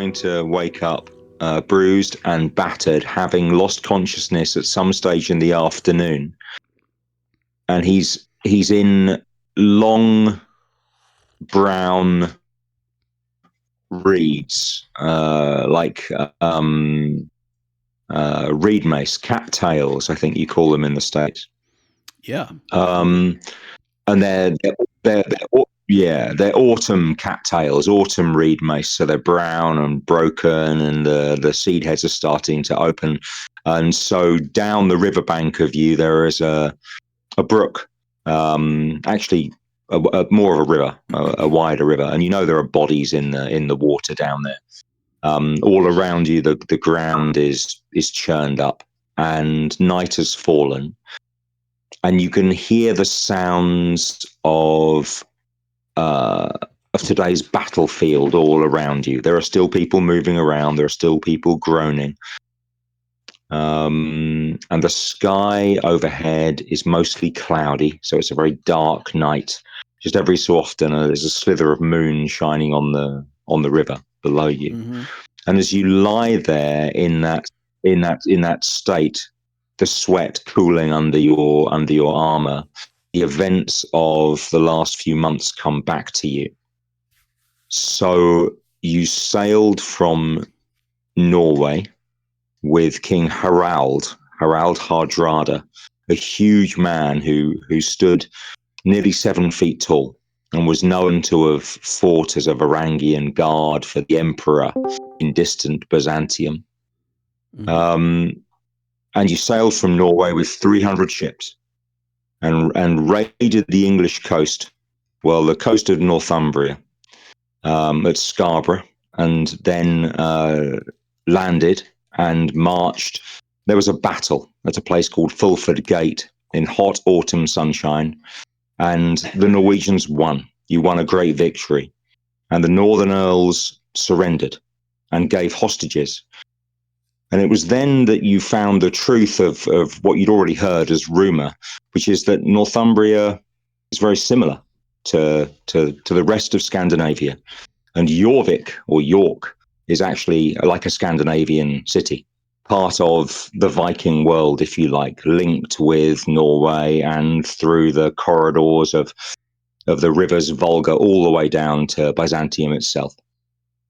going to wake up bruised and battered, having lost consciousness at some stage in the afternoon. And he's in long brown reeds, reed mace, cattails, I think you call them in the States. Yeah. And they're autumn cattails, autumn reed mace. So they're brown and broken, and the seed heads are starting to open. And so down the riverbank of you, there is a brook, actually more of a river, a wider river. And you know there are bodies in the water down there. All around you, the ground is churned up, and night has fallen. And you can hear the sounds of today's battlefield all around you. There are still people moving around. There are still people groaning. And the sky overhead is mostly cloudy, so it's a very dark night. Just every so often, there's a slither of moon shining on the river below you. Mm-hmm. And as you lie there in that state, the sweat cooling under your armor, the events of the last few months come back to you. So you sailed from Norway with King Harald Hardrada, a huge man who stood nearly 7 feet tall and was known to have fought as a Varangian guard for the emperor in distant Byzantium. Mm-hmm. And you sailed from Norway with 300 ships and raided the English coast, the coast of Northumbria, at Scarborough, and then landed and marched. There was a battle at a place called Fulford Gate in hot autumn sunshine, and the Norwegians won. You won a great victory, and the Northern Earls surrendered and gave hostages. And it was then that you found the truth of what you'd already heard as rumor, which is that Northumbria is very similar to the rest of Scandinavia. And Jorvik, or York, is actually like a Scandinavian city, part of the Viking world, if you like, linked with Norway and through the corridors of the rivers Volga all the way down to Byzantium itself.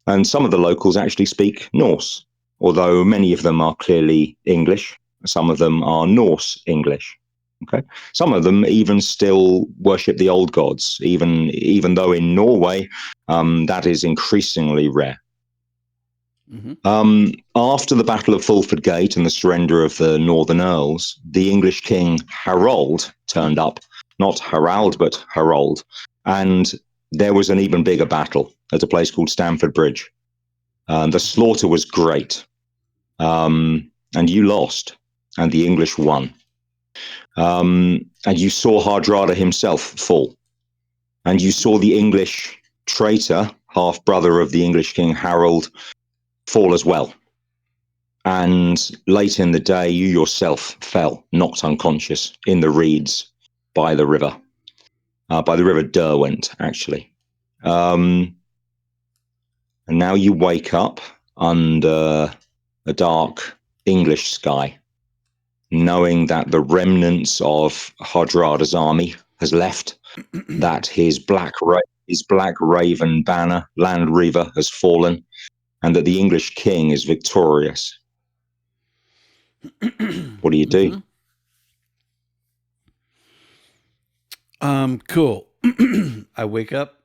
And some of the locals actually speak Norse, although many of them are clearly English. Some of them are Norse English. Okay, some of them even still worship the old gods, even though in Norway that is increasingly rare. Mm-hmm. After the Battle of Fulford Gate and the surrender of the Northern Earls, the English king Harold turned up, not Harald, but Harold, and there was an even bigger battle at a place called Stamford Bridge. The slaughter was great, and you lost, and the English won. And you saw Hardrada himself fall, and you saw the English traitor, half brother of the English king Harold, fall as well. And late in the day, you yourself fell, knocked unconscious in the reeds by the river Derwent, actually. And now you wake up under a dark English sky, knowing that the remnants of Hardrada's army has left, that his black raven banner, Land Reaver, has fallen, and that the English king is victorious. What do you do? Cool. I wake up.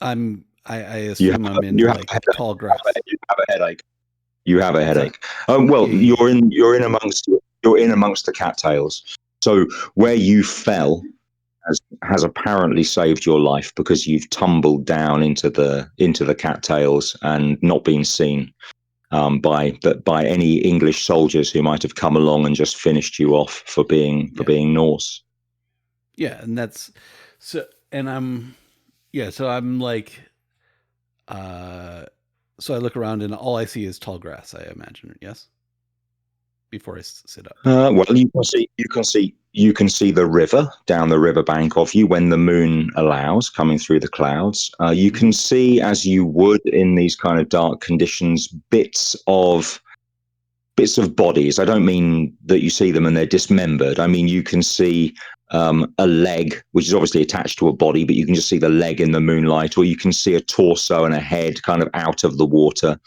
I assume I'm in tall grass. You have a headache. You're in amongst the cattails. So where you fell has apparently saved your life, because you've tumbled down into the cattails and not been seen by any English soldiers who might have come along and just finished you off for being Norse. Yeah, and that's so. And I'm like, so I look around and all I see is tall grass, I imagine. Yes. Before I sit up. Well, you can see you can see the river down the riverbank of you when the moon allows, coming through the clouds. You can see, as you would in these kind of dark conditions, bits of bodies. I don't mean that you see them and they're dismembered. I mean, you can see a leg, which is obviously attached to a body, but you can just see the leg in the moonlight, or you can see a torso and a head kind of out of the water.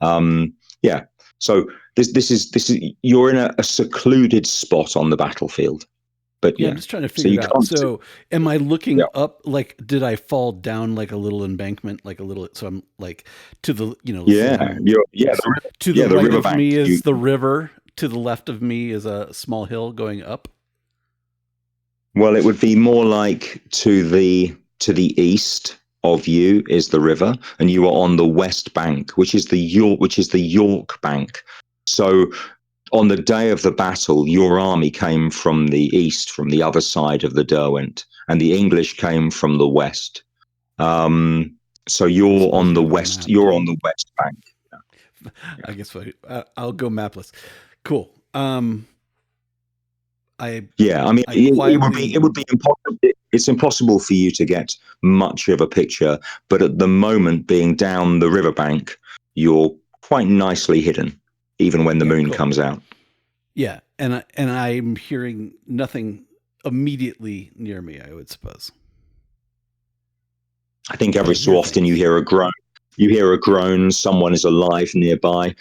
Yeah. So this is you're in a secluded spot on the battlefield. But yeah, I'm just trying to figure it out. So, am I looking up? Like, did I fall down like a little embankment, like a little? So I'm like to the, to the right of me is the river. To the left of me is a small hill going up. Well, it would be more like to the east of you is the river, and you are on the west bank, which is the York bank. So on the day of the battle, your army came from the east, from the other side of the Derwent, and the English came from the west. So you're on the west. You're on the west bank. Yeah. I guess I'll go mapless. Cool. I mean, it would be impossible. It's impossible for you to get much of a picture, but at the moment, being down the riverbank, you're quite nicely hidden, even when the moon comes out. Yeah, and I'm hearing nothing immediately near me, I would suppose. I think every so often you hear a groan. You hear a groan. Someone is alive nearby.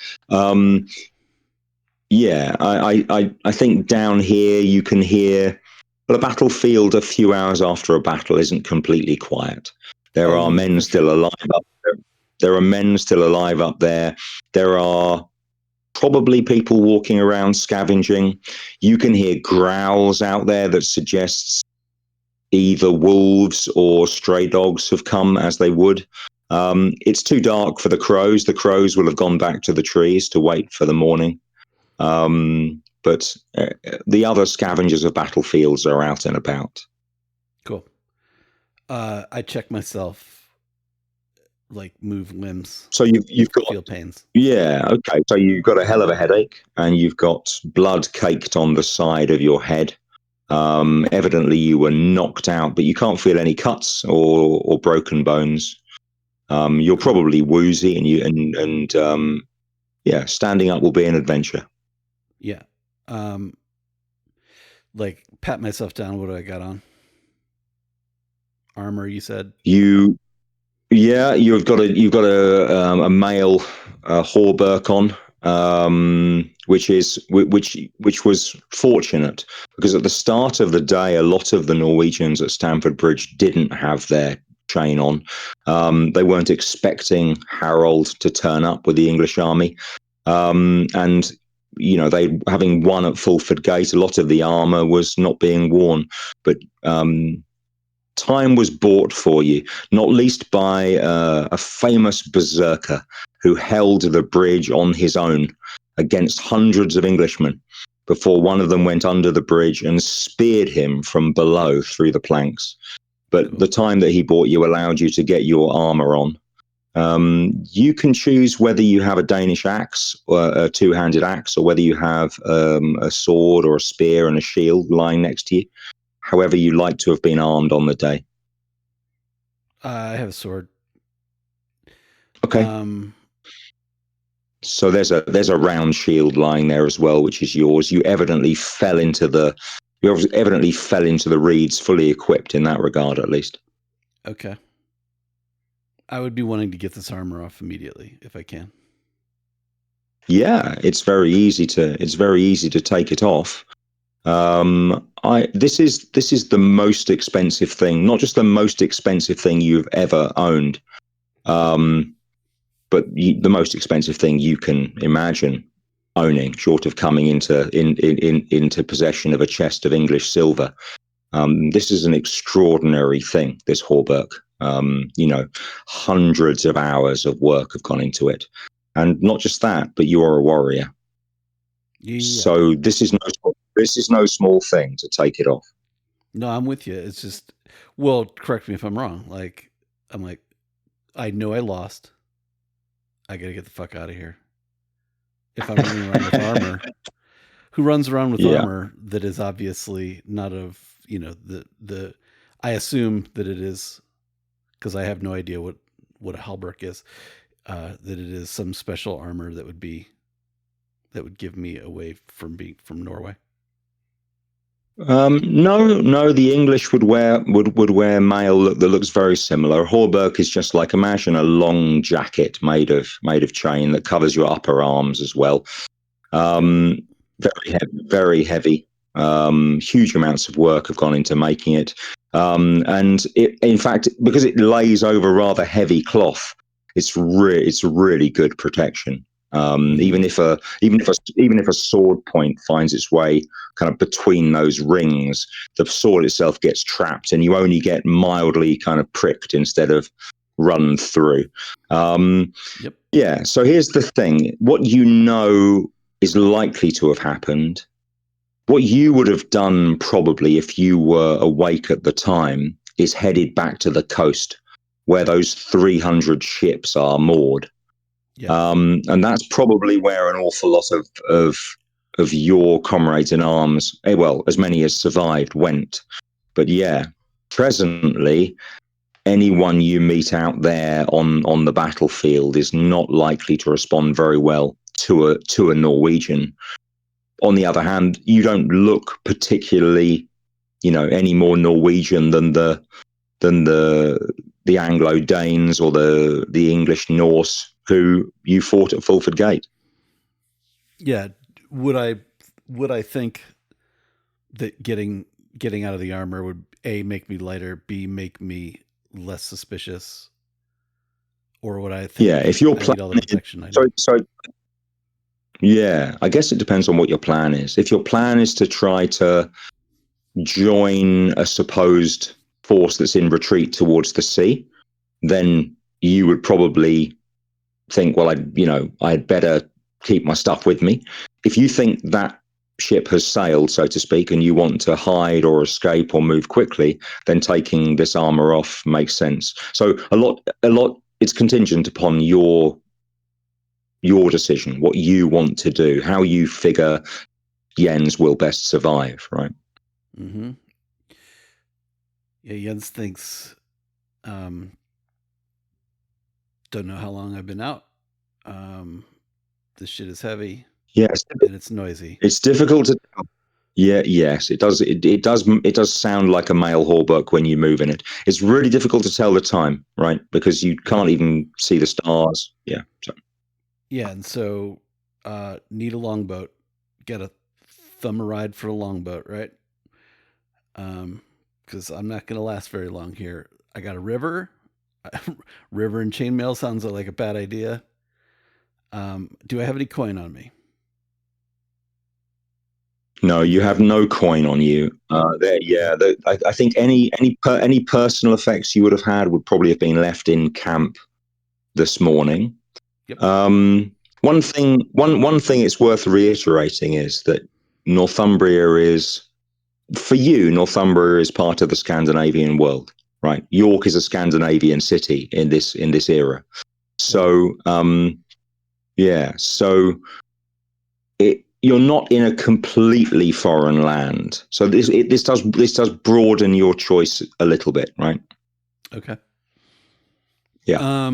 Yeah, I think down here you can hear. Well, a battlefield a few hours after a battle isn't completely quiet. There are men still alive up there. There are men still alive up there. There are probably people walking around scavenging. You can hear growls out there that suggests either wolves or stray dogs have come as they would. It's too dark for the crows. The crows will have gone back to the trees to wait for the morning. But the other scavengers of battlefields are out and about. Cool. I check myself, like move limbs. So you've got feel pains. Yeah, okay. So you've got a hell of a headache, and you've got blood caked on the side of your head. Evidently, you were knocked out, but you can't feel any cuts or broken bones. You're probably woozy, and yeah, standing up will be an adventure. Yeah. Like pat myself down. What do I got on? Armor, you said? You've got a mail hauberk on, which was fortunate because at the start of the day, a lot of the Norwegians at Stamford Bridge didn't have their chain on. They weren't expecting Harold to turn up with the English army, and they having won at Fulford Gate, a lot of the armor was not being worn, but time was bought for you, not least by a famous berserker who held the bridge on his own against hundreds of Englishmen before one of them went under the bridge and speared him from below through the planks. But the time that he bought you allowed you to get your armor on. You can choose whether you have a Danish axe, or a two-handed axe, or whether you have a sword or a spear and a shield lying next to you. However you like to have been armed on the day. I have a sword. Okay. So there's a round shield lying there as well, which is yours. You evidently fell into the reeds fully equipped in that regard, at least. Okay. I would be wanting to get this armor off immediately if I can. Yeah, it's very easy to take it off. This is the most expensive thing, not just the most expensive thing you've ever owned, but the most expensive thing you can imagine owning, short of coming into possession of a chest of English silver. This is an extraordinary thing, this hauberk. Hundreds of hours of work have gone into it, and not just that, but you are a warrior. Yeah. So this is no small thing to take it off. No, I'm with you. It's just, well, correct me if I'm wrong. Like, I'm like, I know I lost. I got to get the fuck out of here. If I'm running around with armor, who runs around with armor that is obviously not of, the I assume that it is, because I have no idea what a halberd is, that it is some special armor that would give me away from Norway. No, the English would wear mail that looks very similar. A hauberk is just like, imagine a long jacket made of chain that covers your upper arms as well. Very heavy. Huge amounts of work have gone into making it. And it, in fact, because it lays over rather heavy cloth, it's really good protection. Even if a sword point finds its way kind of between those rings, the sword itself gets trapped, and you only get mildly kind of pricked instead of run through. Yeah. So here's the thing: what is likely to have happened. What you would have done probably if you were awake at the time is headed back to the coast where those 300 ships are moored. Yeah. And that's probably where an awful lot of your comrades in arms, well, as many as survived, went. But yeah, presently, anyone you meet out there on the battlefield is not likely to respond very well to a Norwegian. On the other hand, you don't look particularly, any more Norwegian than the Anglo-Danes or the English Norse who you fought at Fulford Gate. Yeah. Would I think that getting out of the armor would A, make me lighter, B, make me less suspicious? Or would I think, if you're planning all the protection I need? So yeah, I guess it depends on what your plan is. If your plan is to try to join a supposed force that's in retreat towards the sea, then you would probably think, well, I'd better keep my stuff with me. If you think that ship has sailed, so to speak, and you want to hide or escape or move quickly, then taking this armor off makes sense. So a lot, it's contingent upon your decision, what you want to do, how you figure Jens will best survive, right? Mm-hmm. Yeah, Jens thinks, don't know how long I've been out. This shit is heavy. Yes, and it's noisy. It's difficult to tell. Yeah, yes, it does. It does sound like a male hauberk when you move in it. It's really difficult to tell the time, right? Because you can't even see the stars. Yeah. So. Yeah, and so need a longboat. Get a thumb a ride for a longboat, right? Because I'm not going to last very long here. I got a river. River and chainmail sounds like a bad idea. Do I have any coin on me? No, you have no coin on you. I think any personal effects you would have had would probably have been left in camp this morning. Yep. One thing it's worth reiterating is that Northumbria is, for you, Northumbria is part of the Scandinavian world, right? York is a Scandinavian city in this era. So, so you're not in a completely foreign land. So this does broaden your choice a little bit, right? Okay. Yeah.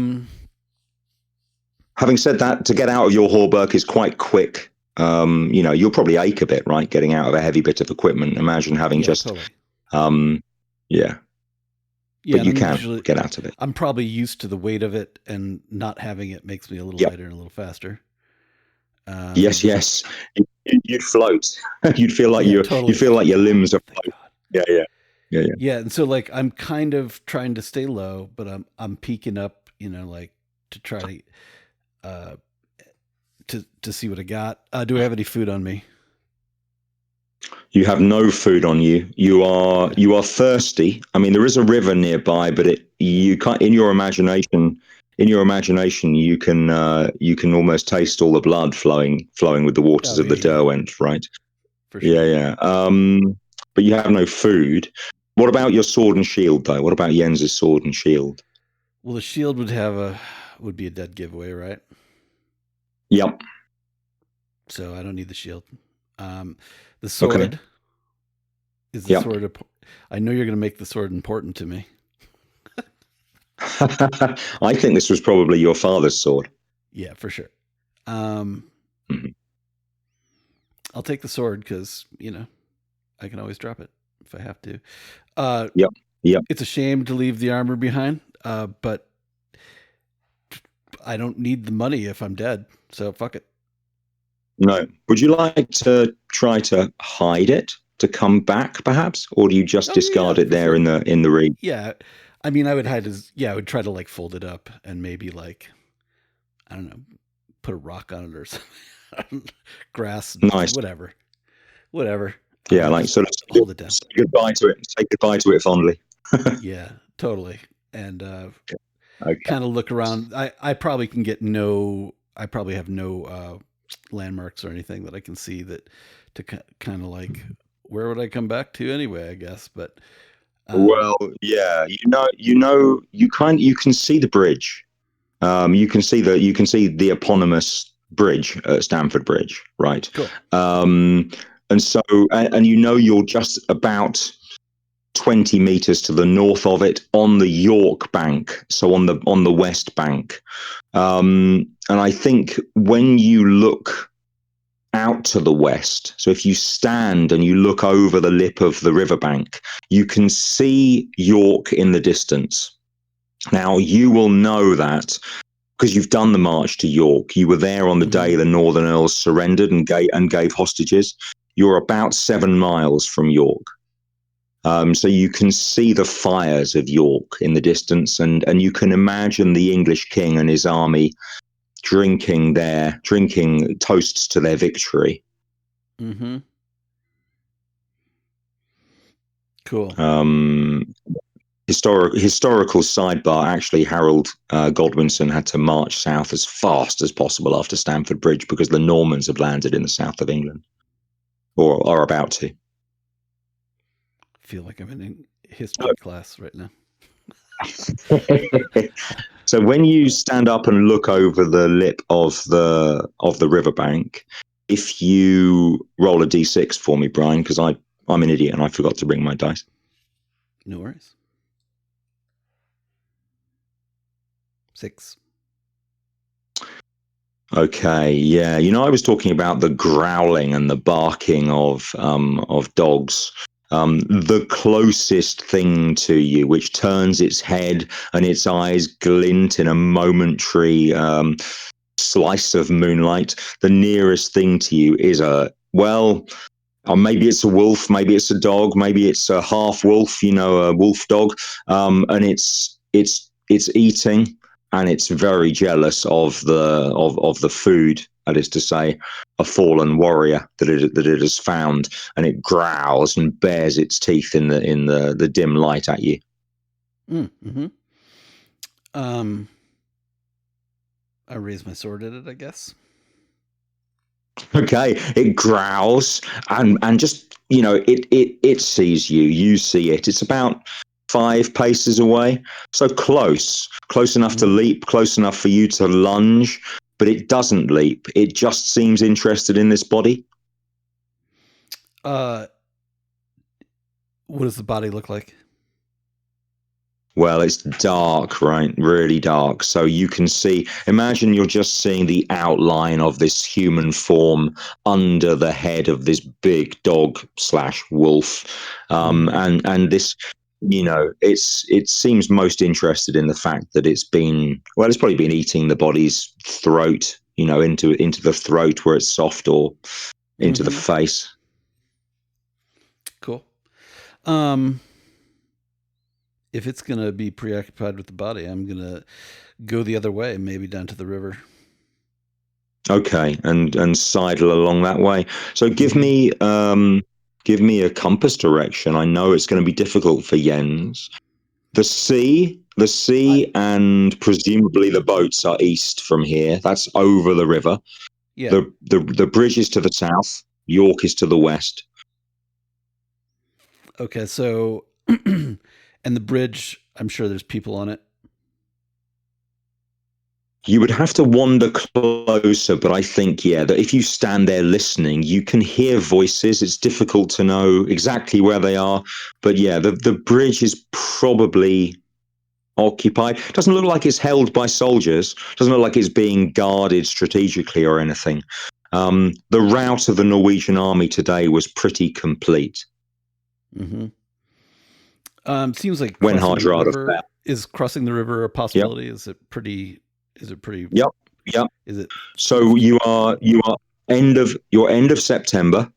Having said that, to get out of your hauberk is quite quick. You'll probably ache a bit, right? Getting out of a heavy bit of equipment. Imagine having totally. Yeah, but you can get out of it. I'm probably used to the weight of it, and not having it makes me a little lighter and a little faster. Yes. You'd float. You'd feel like totally. You feel like your limbs are floating. Yeah. And so, like, I'm kind of trying to stay low, but I'm peeking up, to try to see what I got. Do I have any food on me? You have no food on you. You are thirsty. I mean, there is a river nearby, but you can't. In your imagination, you can almost taste all the blood flowing with the waters of the Derwent, right? For sure. Yeah. But you have no food. What about your sword and shield, though? What about Jens's sword and shield? Well, the shield would be a dead giveaway, right? Yep. So I don't need the shield. The sword is the Yep. sword. I know you're going to make the sword important to me. I think this was probably your father's sword. Yeah, for sure. Mm-hmm. I'll take the sword because, I can always drop it if I have to. Yep. It's a shame to leave the armor behind, but I don't need the money if I'm dead, so fuck it. No. Would you like to try to hide it to come back, perhaps, or do you just discard it there sure. in the reed? Yeah, I mean, I would hide I would try to fold it up and maybe I don't know, put a rock on it or something, grass, Nice, whatever. Yeah, sort of hold it down. Say goodbye to it. Say goodbye to it fondly. Yeah, totally. And okay. Kind of look around. I probably can get I probably have no landmarks or anything that I can see to kind of where would I come back to anyway, I guess. But well, yeah, you can see the bridge. You can see the eponymous bridge at Stamford Bridge, right? Cool. And so you're just about 20 meters to the north of it on the York bank, so on the west bank. And I think when you look out to the west, so if you stand and you look over the lip of the riverbank, you can see York in the distance. Now, you will know that because you've done the march to York. You were there on the day the Northern Earls surrendered and gave hostages. You're about 7 miles from York. So you can see the fires of York in the distance, and you can imagine the English king and his army drinking toasts to their victory. Mm-hmm. Cool. Historical sidebar. Actually, Harold Godwinson had to march south as fast as possible after Stamford Bridge because the Normans have landed in the south of England, or are about to. I feel like I'm in history class right now. So when you stand up and look over the lip of the riverbank, if you roll a d6 for me, Brian, because I'm an idiot and I forgot to bring my dice. No worries. 6. Okay, yeah. I was talking about the growling and the barking of dogs. The closest thing to you, which turns its head and its eyes glint in a momentary slice of moonlight, the nearest thing to you is maybe it's a wolf, maybe it's a dog, maybe it's a half wolf, a wolf dog, and it's eating, and it's very jealous of the food. That is to say, a fallen warrior that it has found, and it growls and bares its teeth in the dim light at you. Mm-hmm. I raise my sword at it, I guess. Okay, it growls and just it sees you. You see it. It's about 5 paces away, so close enough to leap, close enough for you to lunge, but it doesn't leap. It just seems interested in this body. What does the body look like? Well, it's dark, right? Really dark. So you can imagine you're just seeing the outline of this human form under the head of this big dog / wolf. And this, it seems most interested in the fact that it's probably been eating the body's throat, into the throat where it's soft, or into the face. Cool. If it's going to be preoccupied with the body, I'm going to go the other way, maybe down to the river. Okay, and sidle along that way. So give me a compass direction. I know it's going to be difficult for Jens. The sea, and presumably the boats are east from here. That's over the river. Yeah. The bridge is to the south. York is to the west. Okay, so and the bridge, I'm sure there's people on it. You would have to wander closer, but I think, that if you stand there listening, you can hear voices. It's difficult to know exactly where they are, but the bridge is probably occupied. Doesn't look like it's held by soldiers. Doesn't look like it's being guarded strategically or anything. The route of the Norwegian army today was pretty complete. Mm-hmm. Seems like crossing the river is crossing the river a possibility. Yep. Is it pretty? Yep. Is it? So you are end of September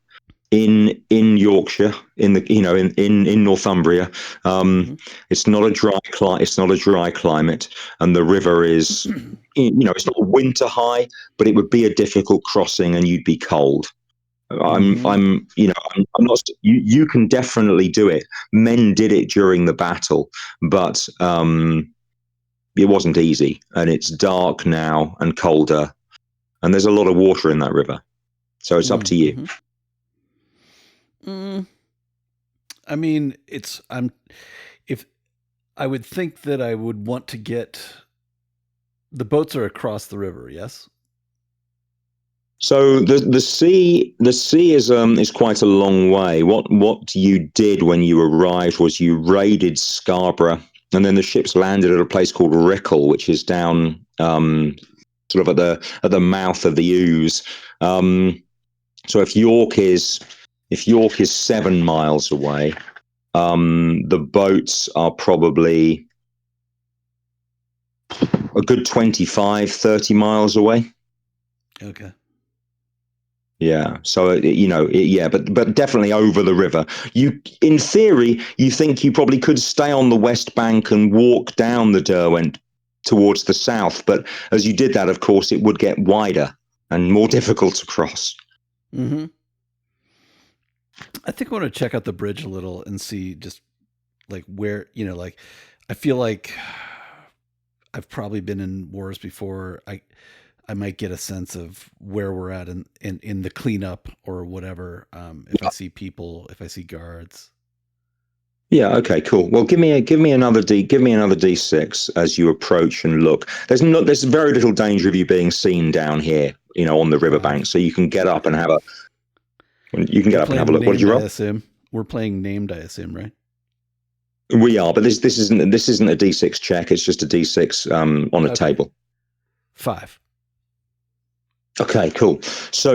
in Yorkshire, in Northumbria. It's not a dry climate, and the river is it's not winter high, but it would be a difficult crossing, and you'd be cold. I'm not. You can definitely do it. Men did it during the battle, but it wasn't easy, and it's dark now and colder, and there's a lot of water in that river, so it's up to you. I mean, if I would think that I would want to get the boats are across the river, yes. So the sea is quite a long way. What you did when you arrived was you raided Scarborough, and then the ships landed at a place called Rickle, which is down sort of at the mouth of the Ouse. So if York is 7 miles away, the boats are probably a good 25, 30 miles away. Okay. Yeah. So but definitely over the river. In theory, you think you probably could stay on the west bank and walk down the Derwent towards the south, but as you did that, of course, it would get wider and more difficult to cross. Mm-hmm. I think I want to check out the bridge a little and see just like where, like I feel like I've probably been in wars before. I might get a sense of where we're at in the cleanup or whatever. If I see people, if I see guards. Yeah. Okay. Cool. Well, give me another D6 as you approach and look. There's very little danger of you being seen down here, on the riverbank. So you can get up and have a. You can get up and have a look. What did you roll? I assume we're playing named. I assume, right? We are, but this isn't a D6 check. It's just a D6 on a table. 5. Okay, cool. So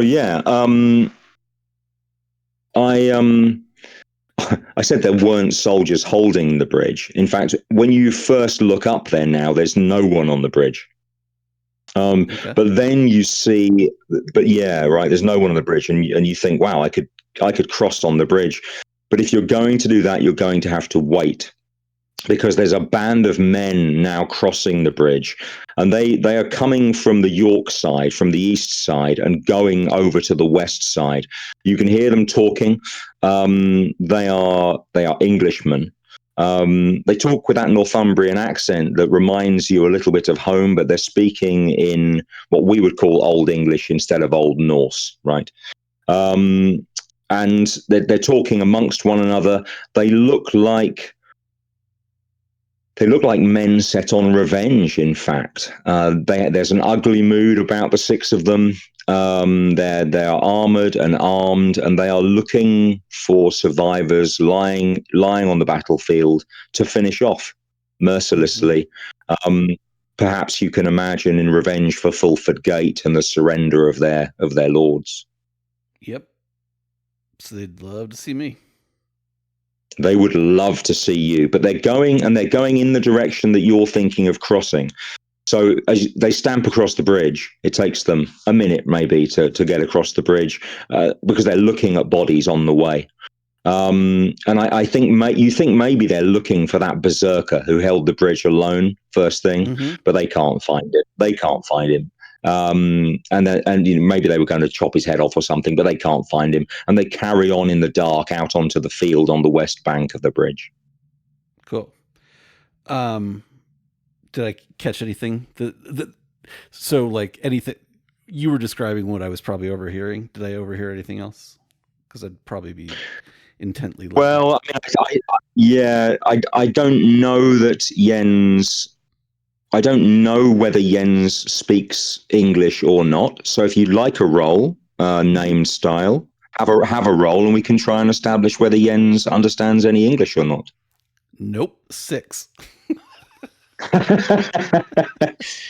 I said there weren't soldiers holding the bridge. In fact, when you first look up there now, there's no one on the bridge. But then you see, there's no one on the bridge, and you think, wow, I could cross on the bridge. But if you're going to do that, you're going to have to wait, because there's a band of men now crossing the bridge, and they are coming from the York side, from the east side, and going over to the west side. You can hear them talking. They are Englishmen. They talk with that Northumbrian accent that reminds you a little bit of home, but they're speaking in what we would call Old English instead of Old Norse, right? And they're talking amongst one another. They look like men set on revenge, in fact. There's an ugly mood about the 6 of them. They are armored and armed, and they are looking for survivors lying on the battlefield to finish off mercilessly. Perhaps you can imagine in revenge for Fulford Gate and the surrender of their lords. Yep. So they'd love to see me. They would love to see you, but they're going in the direction that you're thinking of crossing. So as they stamp across the bridge, it takes them a minute maybe to get across the bridge, because they're looking at bodies on the way. And I think you think maybe they're looking for that berserker who held the bridge alone first thing, but they can't find it. They can't find him. And maybe they were going to chop his head off or something, but they can't find him, and they carry on in the dark out onto the field on the west bank of the bridge. Cool. Did I catch anything? So like anything you were describing what I was probably overhearing. Did I overhear anything else? Because I'd probably be intently listening. Well, I don't know that Jens. I don't know whether Jens speaks English or not. So if you'd like a role named style, have a role, and we can try and establish whether Jens understands any English or not. Nope, 6.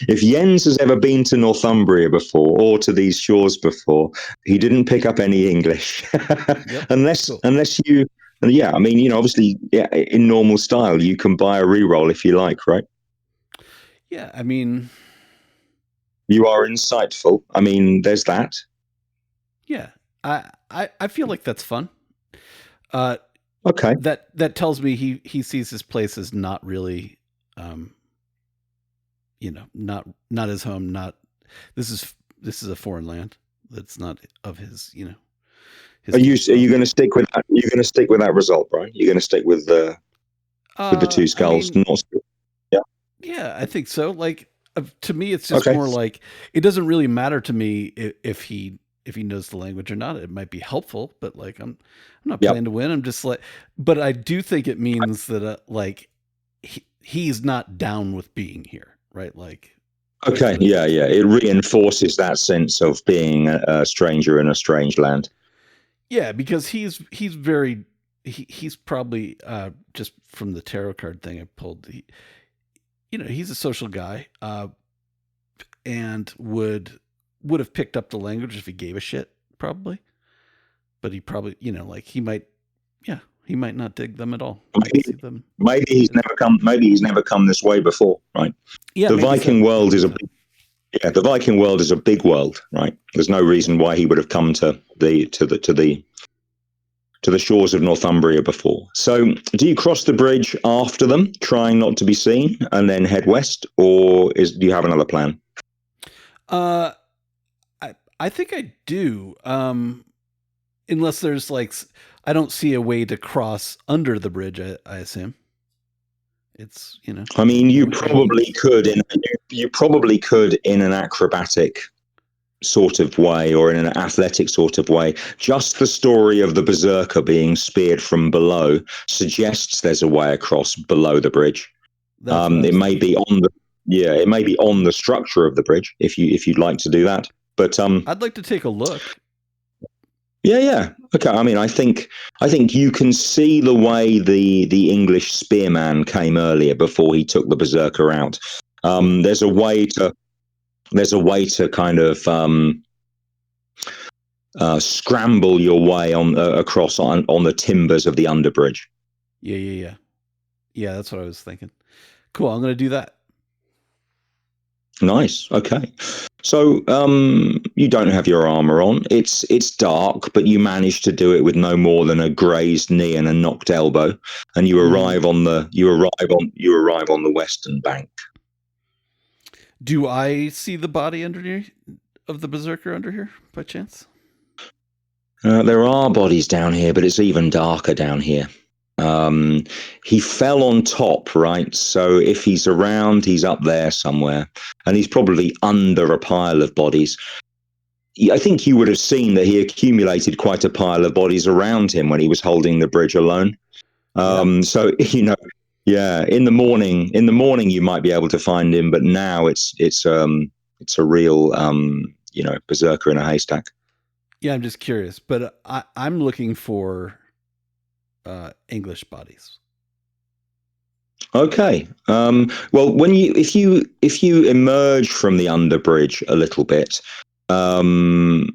If Jens has ever been to Northumbria before or to these shores before, he didn't pick up any English. Yep. unless you, yeah, I mean, obviously, yeah, in normal style, you can buy a reroll if you like, right? Yeah, I mean, you are insightful. I mean, there's that. Yeah, I feel like that's fun. Okay. That tells me he sees his place as not really, not his home. Not this is a foreign land that's not of his. His are you going to stick with that? You're going to stick with that result, Brian? You're going to stick with the two skulls? I mean, yeah. Yeah, I think so. Like to me, it's just more like it doesn't really matter to me if he knows the language or not. It might be helpful, but like I'm not playing to win. I'm just like, but I do think it means that like he's not down with being here, right? Like, okay, yeah. It reinforces that sense of being a stranger in a strange land. Yeah, because he's probably just from the tarot card thing I pulled. He's a social guy, and would have picked up the language if he gave a shit, probably. But he probably, he might not dig them at all. Maybe he's never come. Maybe he's never come this way before, right? Yeah, the Viking world is the Viking world is a big world, right? There's no reason why he would have come to the shores of Northumbria before. So, do you cross the bridge after them, trying not to be seen, and then head west, or do you have another plan? I think I do. Unless there's I don't see a way to cross under the bridge. I assume it's I mean, you probably could in an acrobatic sort of way or in an athletic sort of way. Just the story of the berserker being speared from below suggests there's a way across below the bridge. It may be on the structure of the bridge if you'd like to do that. But I'd like to take a look. Yeah. Okay. I mean, I think you can see the way the English spearman came earlier before he took the berserker out. There's a way to kind of scramble your way across on the timbers of the underbridge. Yeah. That's what I was thinking. Cool. I'm going to do that. Nice. Okay. So you don't have your armor on. It's dark, but you manage to do it with no more than a grazed knee and a knocked elbow, and you arrive on the western bank. Do I see the body underneath of the berserker under here by chance? There are bodies down here, but it's even darker down here. He fell on top, right? So if he's around, he's up there somewhere, and he's probably under a pile of bodies. I think you would have seen that he accumulated quite a pile of bodies around him when he was holding the bridge alone. So in the morning you might be able to find him, but now it's a real berserker in a haystack. Yeah, I'm just curious, but I'm looking for English bodies. Okay. Well, if you emerge from the underbridge a little bit, and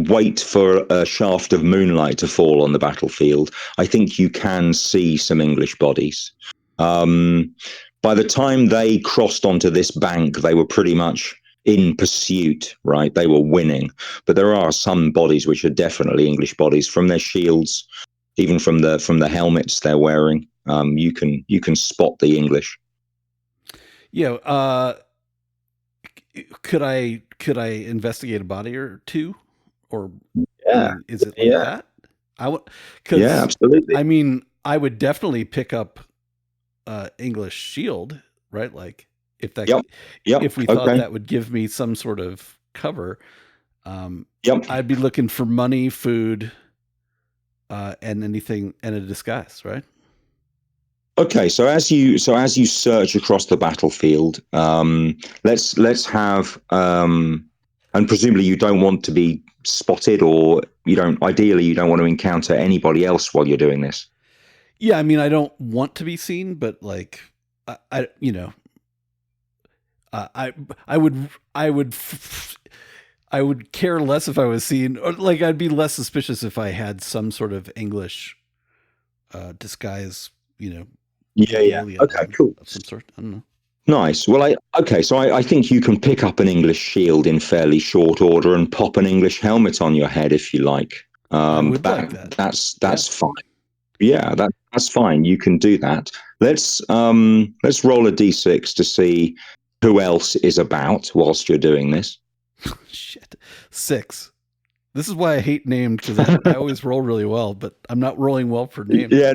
wait for a shaft of moonlight to fall on the battlefield, I think you can see some English bodies. By the time they crossed onto this bank, they were pretty much in pursuit, right? They were winning, but there are some bodies which are definitely English bodies from their shields, even from the helmets they're wearing. You can spot the English. Yeah. Could I investigate a body or two, or is it like that? Yeah, absolutely. I mean, I would definitely pick up English shield, right? Like if that, if we thought that would give me some sort of cover, I'd be looking for money, food, and anything, and a disguise, right? Okay, so as you search across the battlefield, let's have and presumably you don't want to be spotted, or you don't. Ideally, you don't want to encounter anybody else while you're doing this. Yeah, I mean, I don't want to be seen, but like, I I would I would care less if I was seen, or like I'd be less suspicious if I had some sort of English disguise, Yeah. Okay, cool. Of some sort. I don't know. Nice. Well, I think you can pick up an English shield in fairly short order and pop an English helmet on your head if you like. I would like that. That's fine. Yeah, that's fine. You can do that. Let's roll a d6 to see who else is about whilst you're doing this. Shit, 6. This is why I hate named, because I always roll really well, but I'm not rolling well for named. Yeah,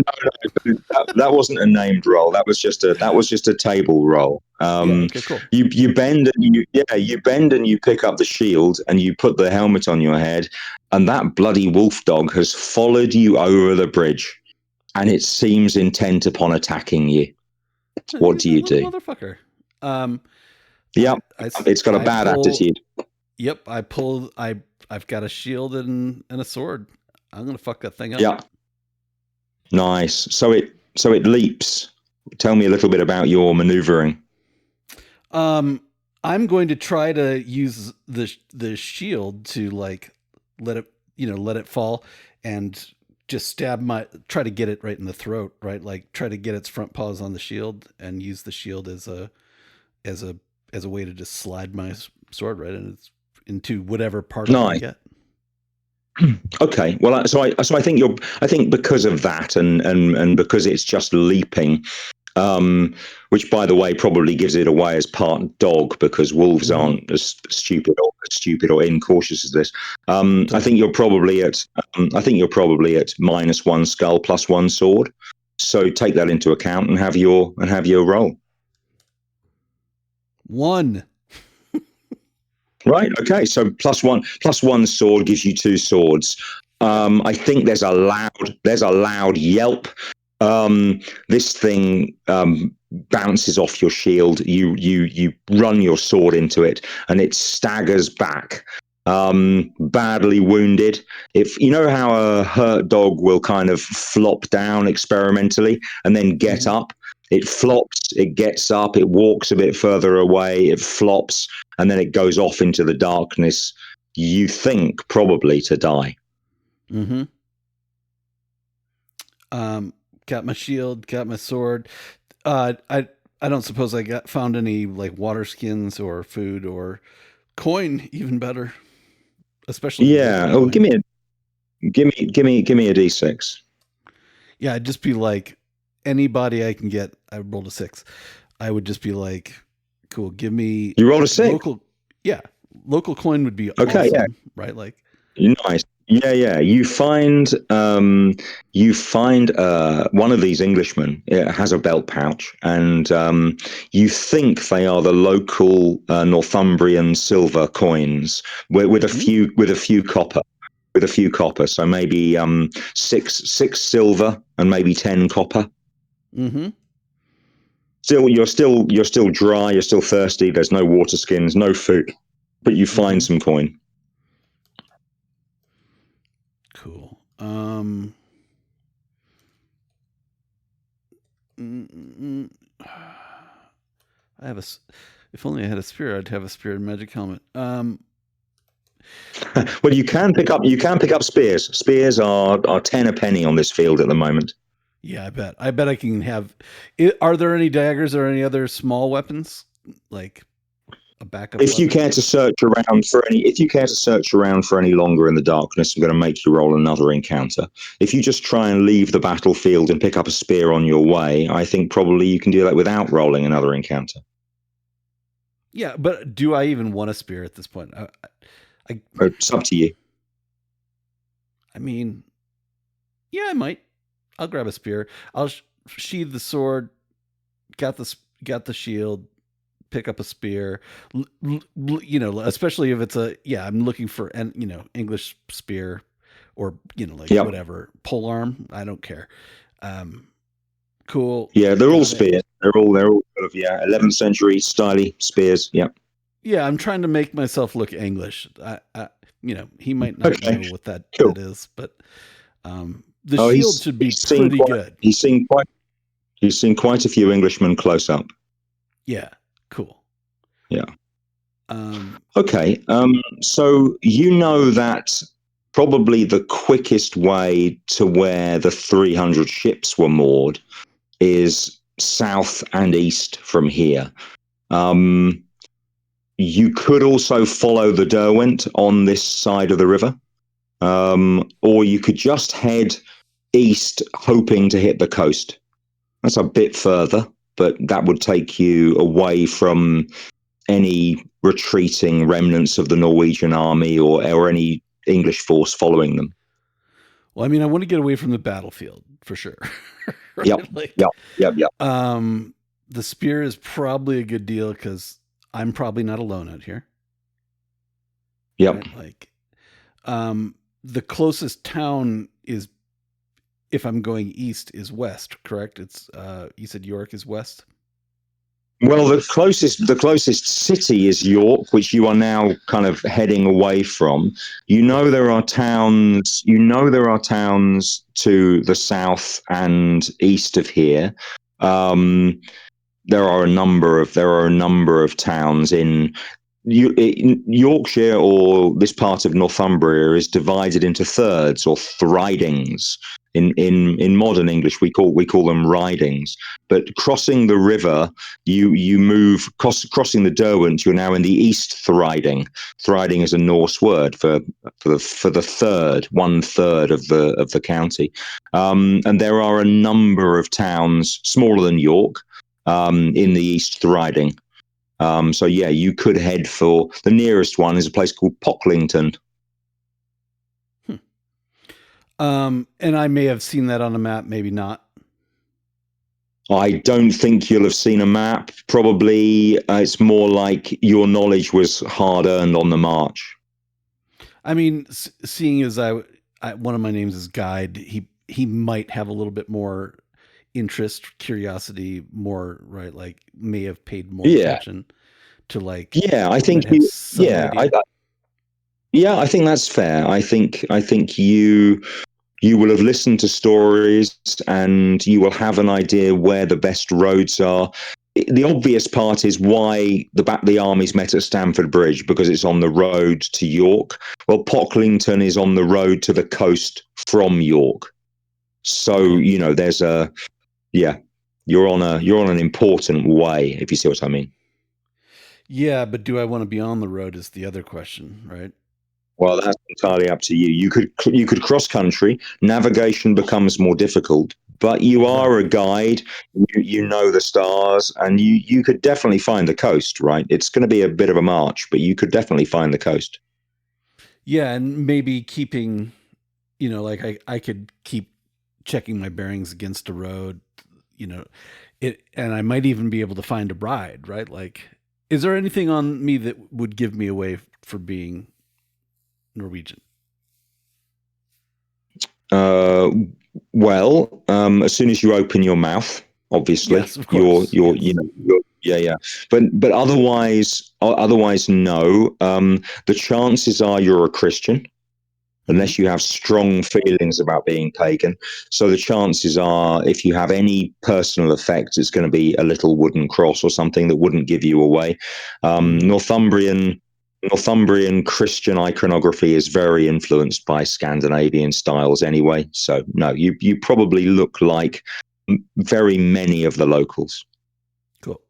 no, that wasn't a named roll. That was just a table roll. Okay, cool. You bend and you pick up the shield and you put the helmet on your head, and that bloody wolf dog has followed you over the bridge, and it seems intent upon attacking you. What do you do, motherfucker? Yeah, it's got a bad attitude. Yep, I've got a shield and a sword. I'm gonna fuck that thing up. Yeah. Nice. So it leaps. Tell me a little bit about your maneuvering. I'm going to try to use the shield to like let it fall and just try to get it right in the throat, right? Like try to get its front paws on the shield and use the shield as a way to just slide my sword right into whatever part of it I get. Okay, well, so I think because of that and because it's just leaping, which by the way probably gives it away as part dog, because wolves aren't as stupid or incautious as this. I think you're probably at -1 skull +1 sword. So take that into account and have your roll. 1. Right. Okay. So +1 sword gives you 2 swords. I think there's a loud yelp. This thing bounces off your shield. You run your sword into it, and it staggers back, badly wounded. If you know how a hurt dog will kind of flop down experimentally and then get up. It flops, it gets up, it walks a bit further away, it flops, and then it goes off into the darkness, you think probably to die. Got my shield, got my sword. I don't suppose I found any like water skins or food or coin, even better. Especially give me a d6. Yeah, I'd just be like, anybody I can get. I rolled a 6. I would just be like, cool, give me. You rolled a 6. Local coin would be awesome, right? Like, nice. Yeah. You find one of these Englishmen. It has a belt pouch, and you think they are the local Northumbrian silver coins with a few copper. So maybe 6 silver and maybe 10 copper. Still, you're still dry. You're still thirsty. There's no water skins, no food, but you find some coin. Cool. I have if only I had a spear, I'd have a spear and magic helmet. Well, you can pick up spears. Spears are 10 a penny on this field at the moment. Yeah, I bet I can have. Are there any daggers or any other small weapons like a backup? If you care to search around for any longer in the darkness, I'm going to make you roll another encounter. If you just try and leave the battlefield and pick up a spear on your way, I think probably you can do that without rolling another encounter. Yeah, but do I even want a spear at this point? It's up to you. I mean, yeah, I might. I'll grab a spear. I'll sheathe the sword. Got the shield. Pick up a spear. Especially if it's I'm looking for an English spear, or whatever polearm. I don't care. Cool. Yeah, they're all spears. They're all sort of 11th century styly spears. Yeah. Yeah, I'm trying to make myself look English. He might not know what that is, but the shield should be pretty good. He's seen quite a few Englishmen close up. Yeah, cool. Yeah. Okay. So you know that probably the quickest way to where the 300 ships were moored is south and east from here. You could also follow the Derwent on this side of the river, or you could just head east, hoping to hit the coast. That's a bit further, but that would take you away from any retreating remnants of the Norwegian army or any English force following them. Well, I mean, I want to get away from the battlefield for sure. Right? Yep. The spear is probably a good deal because I'm probably not alone out here. Yep. Right? The closest town is, if I'm going east, is west, correct? It's you said York is west? Well, the closest city is York, which you are now kind of heading away from. There are towns. There are towns to the south and east of here. There are a number of towns in Yorkshire, or this part of Northumbria is divided into thirds or thridings. In modern English, we call them ridings. But crossing the river, you move crossing the Derwent. You're now in the East Thriding. Thriding is a Norse word for the third, 1/3 of the county. And there are a number of towns smaller than York in the East Thriding. So yeah, you could head for the nearest one is a place called Pocklington. And I may have seen that on a map, maybe not. I don't think you'll have seen a map. Probably it's more like your knowledge was hard earned on the march. I mean, seeing as I one of my names is Guide, he might have a little bit more interest, curiosity, more right. Like may have paid more attention to like. Yeah, I think I think that's fair. I think you will have listened to stories and you will have an idea where the best roads are. The obvious part is why the armies met at Stamford Bridge, because it's on the road to York. Well, Pocklington is on the road to the coast from York. So, there's you're on an important way, if you see what I mean. Yeah, but do I want to be on the road is the other question, right? Well, that's entirely up to you. You could cross country. Navigation becomes more difficult, but you are a guide. You know the stars, and you could definitely find the coast. Right? It's going to be a bit of a march, but you could definitely find the coast. Yeah, and maybe keeping, like I could keep checking my bearings against a road, and I might even be able to find a bride. Right? Like, is there anything on me that would give me away for being Norwegian? Well, as soon as you open your mouth, obviously, yes, of course. you're yeah. But otherwise, no. The chances are you're a Christian, unless you have strong feelings about being pagan. So the chances are, if you have any personal effect, it's going to be a little wooden cross or something that wouldn't give you away. Northumbrian Christian iconography is very influenced by Scandinavian styles anyway. So no, you probably look like very many of the locals. Cool.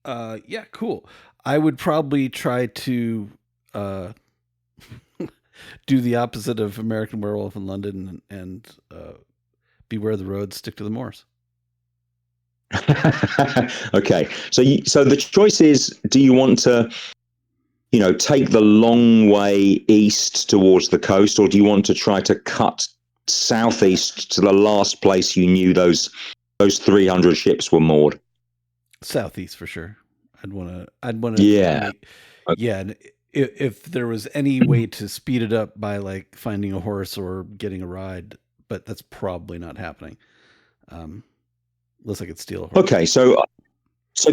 Yeah, cool. I would probably try to do the opposite of American Werewolf in London and beware the roads, stick to the moors. Okay, so the choice is: do you want to, take the long way east towards the coast, or do you want to try to cut southeast to the last place you knew those 300 ships were moored? Southeast for sure. I'd want to. Yeah. Yeah. And if there was any way to speed it up by like finding a horse or getting a ride, but that's probably not happening. Unless I could steal a horse. Okay, so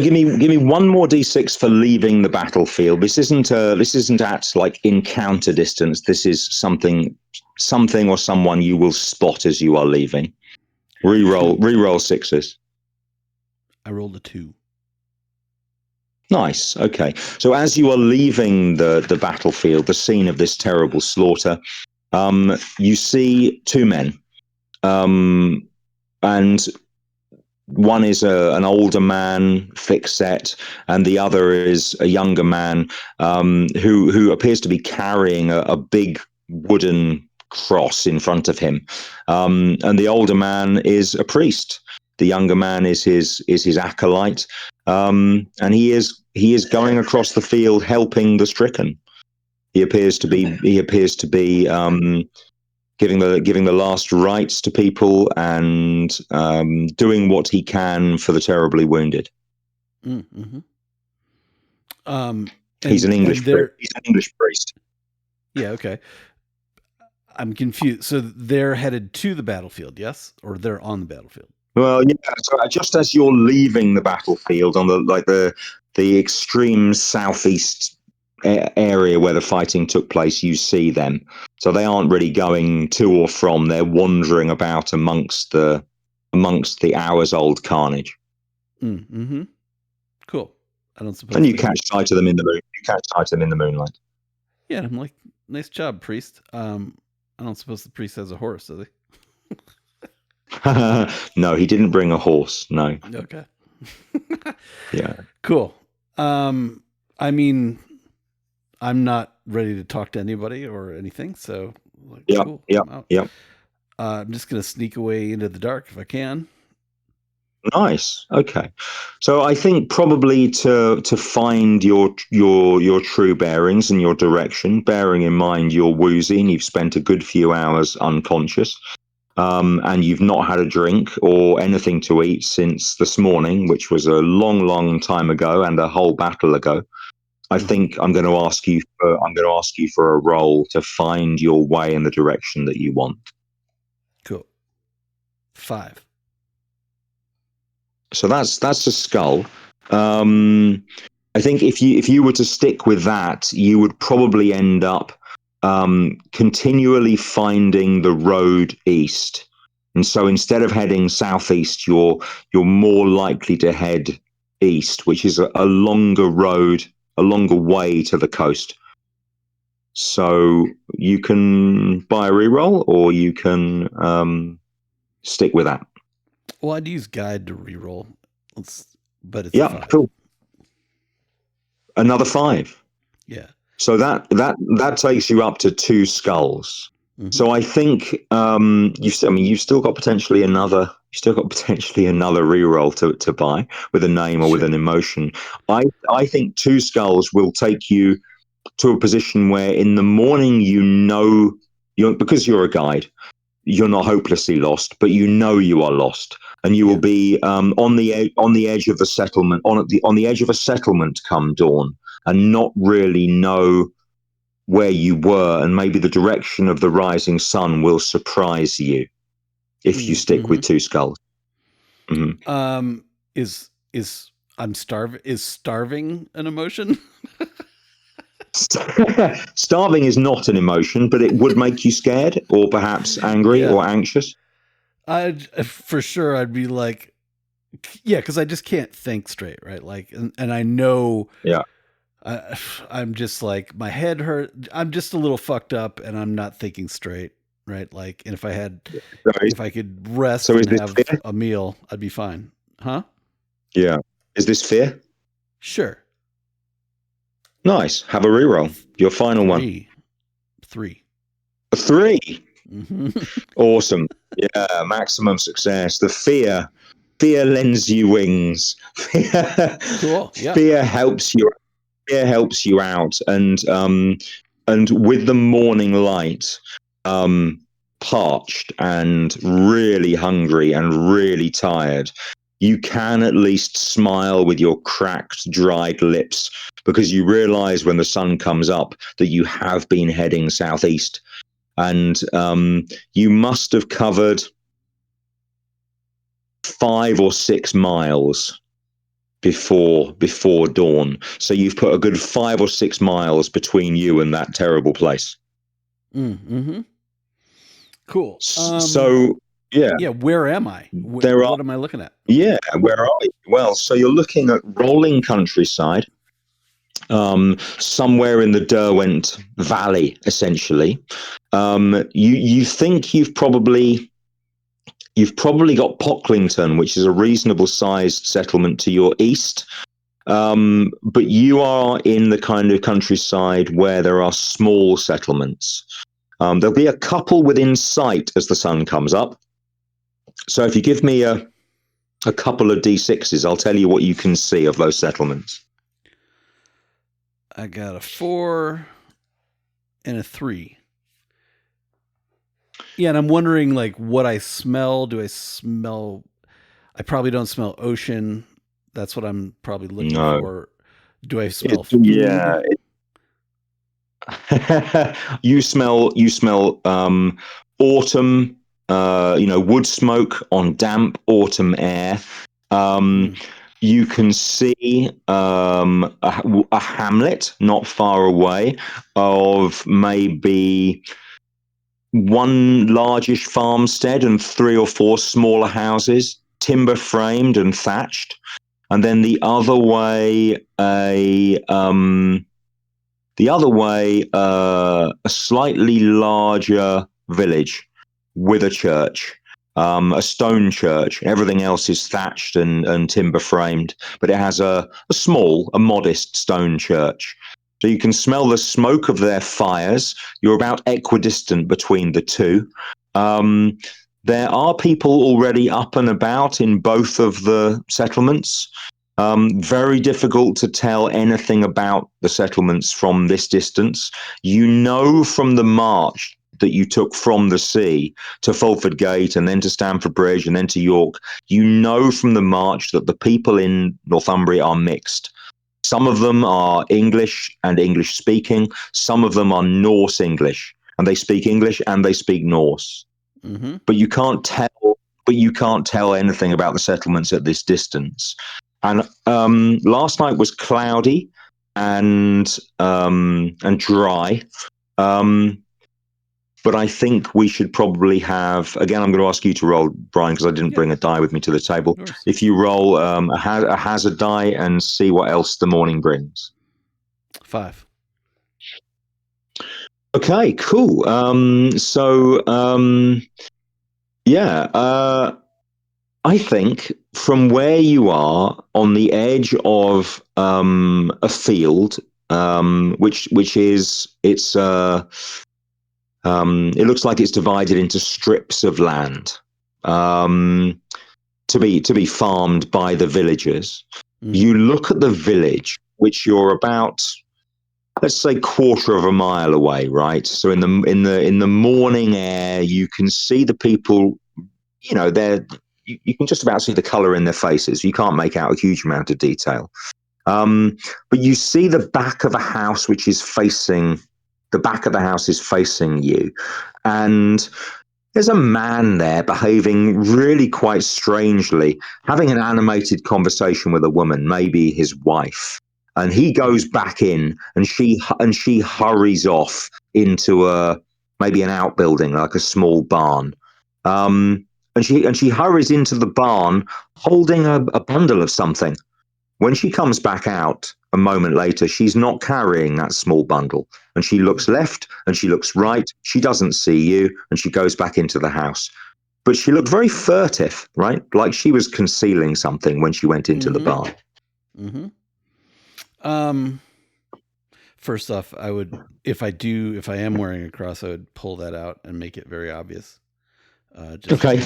give me one more d6 for leaving the battlefield. This isn't at like encounter distance. This is something or someone you will spot as you are leaving. Reroll sixes. I rolled a 2. Nice. Okay. So as you are leaving the battlefield, the scene of this terrible slaughter, you see two men, and one is an older man, thick set, and the other is a younger man who appears to be carrying a big wooden cross in front of him. And the older man is a priest. The younger man is his acolyte, and he is going across the field helping the stricken. He appears to be giving the last rites to people and doing what he can for the terribly wounded. Mm-hmm. He's an English priest. Yeah. Okay. I'm confused. So they're headed to the battlefield, yes, or they're on the battlefield? Well, yeah. So just as you're leaving the battlefield on the extreme southeast area where the fighting took place, you see them. So they aren't really going to or from. They're wandering about amongst the hours-old carnage. Mm-hmm. Cool. I don't suppose. And you catch sight of them in the moon. You catch sight of them in the moonlight. Yeah, I'm like, nice job, priest. I don't suppose the priest has a horse, does he? No, he didn't bring a horse. No. Okay. Yeah. Cool. I mean, I'm not ready to talk to anybody or anything, so cool. Yep. I'm just gonna sneak away into the dark if I can. Nice. Okay. So I think probably to find your true bearings and your direction, bearing in mind you're woozy and you've spent a good few hours unconscious, and you've not had a drink or anything to eat since this morning, which was a long, long time ago and a whole battle ago. I think I'm going to ask you for a roll to find your way in the direction that you want. Cool. 5. So that's a skull. I think if you were to stick with that, you would probably end up continually finding the road east. And so instead of heading southeast, you're more likely to head east, which is a longer road, a longer way to the coast. So you can buy a reroll, or you can stick with that. Well, I'd use guide to reroll. But it's 5. Cool. Another 5. Yeah. So that takes you up to 2 skulls. Mm-hmm. So I think you've still got potentially another reroll to buy with a name or with an emotion. I think 2 skulls will take you to a position where in the morning because you're a guide, you're not hopelessly lost, but you are lost, and you will be on the edge of the settlement, on the edge of a settlement come dawn, and not really know where you were, and maybe the direction of the rising sun will surprise you if you stick with 2 skulls. Mm-hmm. Is starving an emotion? Starving is not an emotion, but it would make you scared or perhaps angry or anxious. For sure, I'd be like, because I just can't think straight, right? Like, and I know, I'm just like, my head hurt. I'm just a little fucked up, and I'm not thinking straight, right? Like, and if I could rest and have a meal, I'd be fine. Huh? Yeah. Is this fear? Sure. Nice. Have a reroll. Your final 3. A 3. Mm-hmm. Awesome. Yeah, maximum success. The fear lends you wings. Cool. Yeah. Fear helps you out, and with the morning light, parched and really hungry and really tired, you can at least smile with your cracked, dried lips, because you realize when the sun comes up that you have been heading southeast. and you must have covered 5 or 6 miles before dawn. So you've put a good 5 or 6 miles between you and that terrible place. Mm-hmm. Cool. So yeah, where am I? What am I looking at? Yeah, where are you? Well, so you're looking at rolling countryside, somewhere in the Derwent Valley, essentially. You think you've probably got Pocklington, which is a reasonable sized settlement to your east. But you are in the kind of countryside where there are small settlements. There'll be a couple within sight as the sun comes up. So if you give me a couple of D6s, I'll tell you what you can see of those settlements. I got a 4 and a 3. Yeah, and I'm wondering, like, what I smell. Do I smell? I probably don't smell ocean. That's what I'm probably looking for. Do I smell food? Yeah. You smell autumn, wood smoke on damp autumn air. You can see a hamlet not far away of maybe one largish farmstead and 3 or 4 smaller houses, timber framed and thatched. And then the other way, a slightly larger village with a church, a stone church. Everything else is thatched and timber framed, but it has a modest stone church. So you can smell the smoke of their fires. You're about equidistant between the two. There are people already up and about in both of the settlements. Very difficult to tell anything about the settlements from this distance. You know from the march that you took from the sea to Fulford Gate and then to Stamford Bridge and then to York, you know from the march that the people in Northumbria are mixed. Some of them are English and English speaking. Some of them are Norse English, and they speak English and they speak Norse. Mm-hmm. But you can't tell anything about the settlements at this distance. And last night was cloudy and dry. But I think we should probably have, again, I'm going to ask you to roll, Brian, because I didn't bring a die with me to the table. If you roll a hazard die and see what else the morning brings. 5. Okay, cool. I think from where you are on the edge of a field, which is it looks like it's divided into strips of land to be farmed by the villagers. Mm-hmm. You look at the village, which you're about, let's say, quarter of a mile away, right? So in the morning air, you can see the people. You can just about see the color in their faces. You can't make out a huge amount of detail. But you see the back of a house, which is facing you. And there's a man there behaving really quite strangely, having an animated conversation with a woman, maybe his wife. And he goes back in and she hurries off into maybe an outbuilding, like a small barn. And she hurries into the barn holding a bundle of something. When she comes back out a moment later, she's not carrying that small bundle. And she looks left and she looks right. She doesn't see you and she goes back into the house. But she looked very furtive, right? Like she was concealing something when she went into the barn. Mm-hmm. First off, I would, if I am wearing a cross, I would pull that out and make it very obvious. Okay.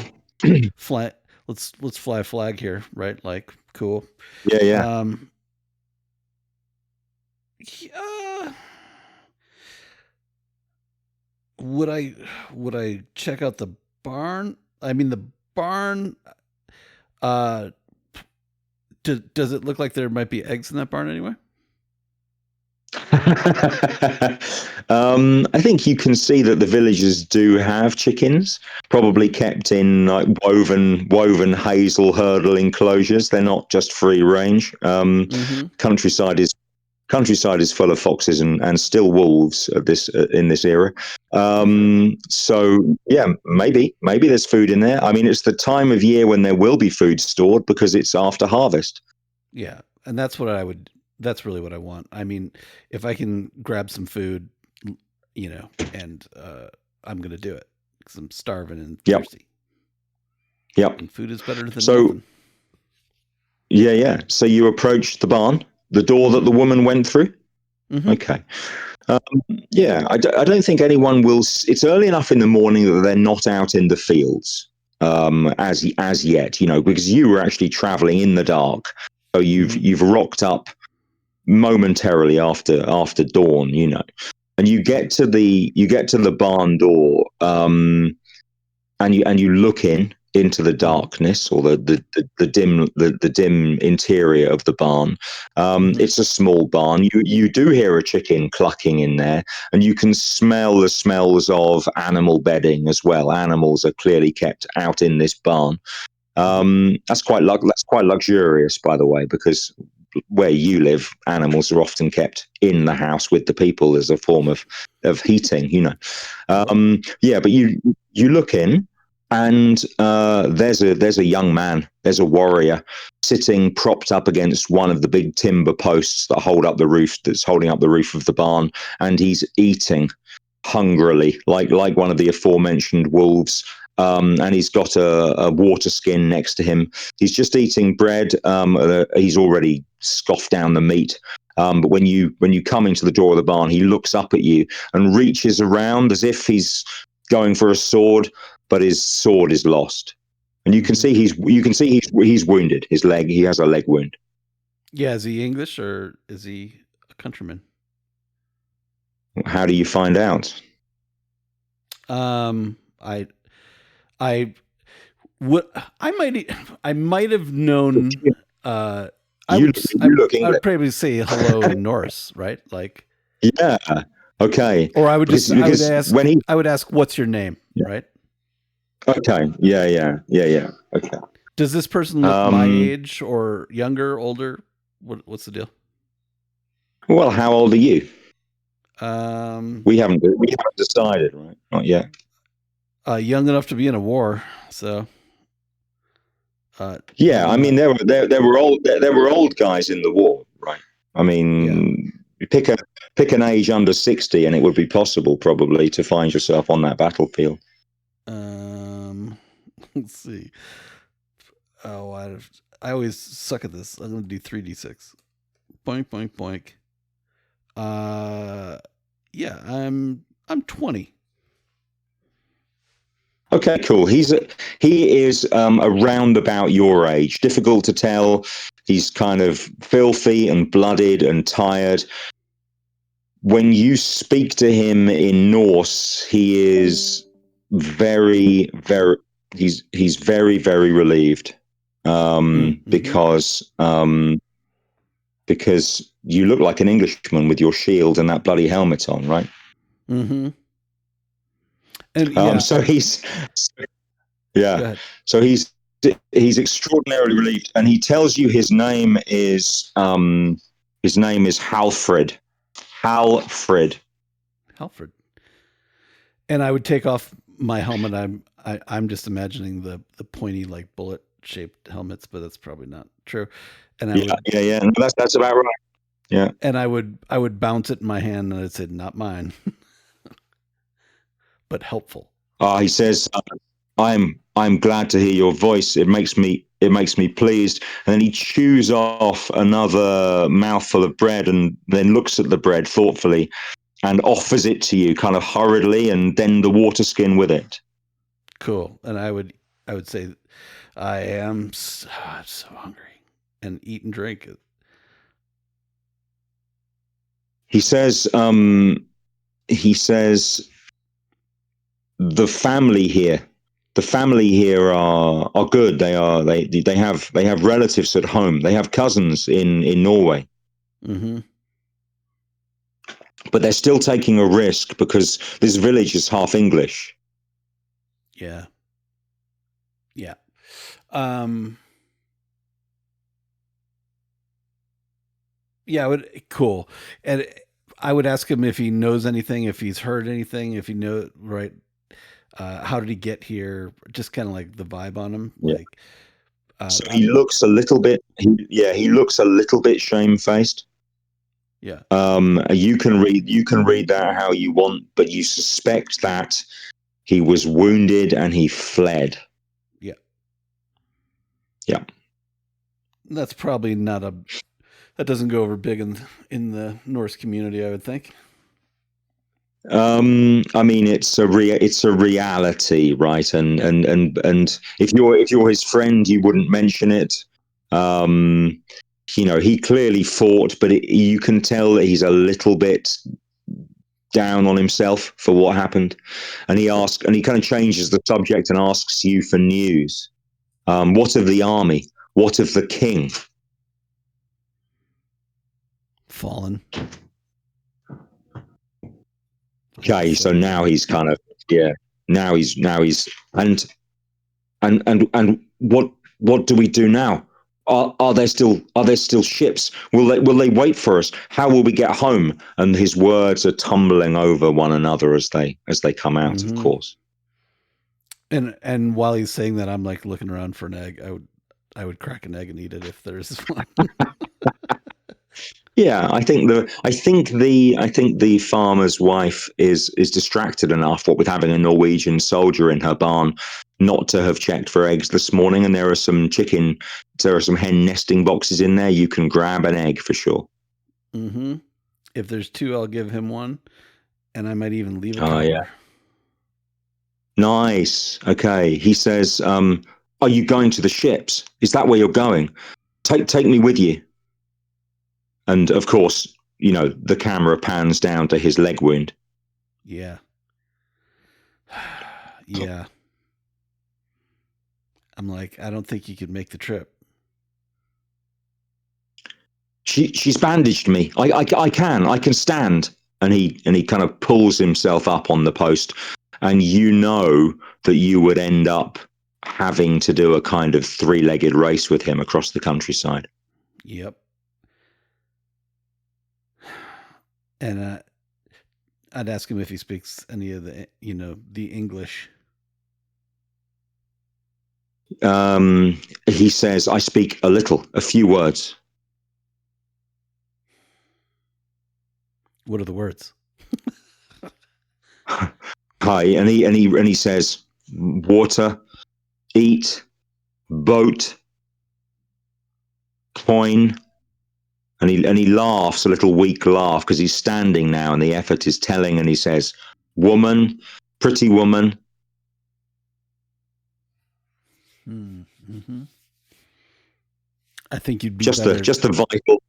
Fly. Let's fly a flag here, right? Like, cool. Yeah. Would I check out the barn? I mean, the barn. Does it look like there might be eggs in that barn anyway? I think you can see that the villagers do have chickens, probably kept in like woven hazel hurdle enclosures. They're not just free range. Countryside is full of foxes and still wolves at this in this era. So yeah, maybe there's food in there. I mean, it's the time of year when there will be food stored because it's after harvest. Yeah, and that's really what I want. I mean, if I can grab some food, and I'm going to do it because I'm starving and thirsty. Yep. And food is better than nothing. Yeah. So you approached the barn, the door that the woman went through? Okay. I don't think anyone will. It's early enough in the morning that they're not out in the fields as yet, because you were actually traveling in the dark. So you've rocked up momentarily after dawn, and you get to the barn door, and you look into the darkness or the dim interior of the barn. It's a small barn. You do hear a chicken clucking in there, and you can smell the smells of animal bedding as well. Animals are clearly kept out in this barn. That's quite luxurious, by the way, because where you live, animals are often kept in the house with the people as a form of heating, but you look in, and there's a young man, there's a warrior sitting propped up against one of the big timber posts that's holding up the roof of the barn, and he's eating hungrily, like one of the aforementioned wolves. And he's got a water skin next to him. He's just eating bread. He's already scoffed down the meat. But when you come into the door of the barn, he looks up at you and reaches around as if he's going for a sword, but his sword is lost. And you can see he's wounded. He has a leg wound. Yeah, is he English or is he a countryman? How do you find out? I might have known. I would probably say hello in Norse, right? Like, yeah, okay. Or I would I would ask, "What's your name?" Right? Okay. Yeah. Okay. Does this person look my age or younger, older? What's the deal? Well, how old are you? We haven't decided, right? Not yet. Young enough to be in a war, so. I mean, there were old guys in the war, right? I mean, pick an age under 60, and it would be possible, probably, to find yourself on that battlefield. Let's see. Oh, I always suck at this. I'm going to do 3d6. Boink, boink, boink. I'm 20. Okay, cool. He is around about your age. Difficult to tell. He's kind of filthy and blooded and tired. When you speak to him in Norse, he is very, very. He's very, very relieved, because you look like an Englishman with your shield and that bloody helmet on, right? Mm-hmm. And so he's extraordinarily relieved, and he tells you his name is Halfred. And I would take off my helmet. I'm just imagining the pointy, like, bullet shaped helmets, but that's probably not true. And no, that's about right. Yeah. And I would bounce it in my hand, and I'd say, "Not mine," but helpful. He says, I'm glad to hear your voice. It makes me pleased." And then he chews off another mouthful of bread, and then looks at the bread thoughtfully and offers it to you kind of hurriedly, and then the water skin with it. Cool. And I would say, I'm so hungry, and eat and drink it. He says, the family here are good. They have relatives at home. They have cousins in Norway. Mm-hmm. but they're still taking a risk because this village is half English. Yeah. Yeah. Yeah, cool. And I would ask him if he knows anything, if he's heard anything, if he knows, right? How did he get here? Just kind of like the vibe on him. Yeah. Like, so he looks a little bit, he looks a little bit shamefaced. Yeah. You can read that how you want, but you suspect that he was wounded and he fled. Yeah. Yeah. That's probably not that doesn't go over big in the Norse community, I would think. I mean, it's a reality, right? And if you're his friend, you wouldn't mention it. He clearly fought, but you can tell that he's a little bit down on himself for what happened, and he kind of changes the subject and asks you for news. What of the army? What of the king? Fallen. Okay, so now he's kind of now he's and what do we do now? Are there still ships? Will they wait for us? How will we get home? And his words are tumbling over one another as they come out, of course. And while he's saying that, I'm like looking around for an egg. I would crack an egg and eat it if there's one. Yeah, I think the farmer's wife is distracted enough, what with having a Norwegian soldier in her barn, not to have checked for eggs this morning. And there are some hen nesting boxes in there. You can grab an egg for sure. Mm-hmm. If there's two, I'll give him one, and I might even leave a couple. Yeah. Nice. Okay. He says, "Are you going to the ships? Is that where you're going? Take me with you." And of course, the camera pans down to his leg wound. Yeah. Yeah. I'm like, I don't think you could make the trip. She's bandaged me. I can stand. And he kind of pulls himself up on the post, and that you would end up having to do a kind of 3-legged race with him across the countryside. Yep. And I'd ask him if he speaks any of the English. He says, "I speak a few words." What are the words? Hi, and he says, "Water, eat, boat, coin." And he laughs, a little weak laugh, because he's standing now and the effort is telling, and he says, "Woman, pretty woman." Mm-hmm. I think you'd be just better. The vital.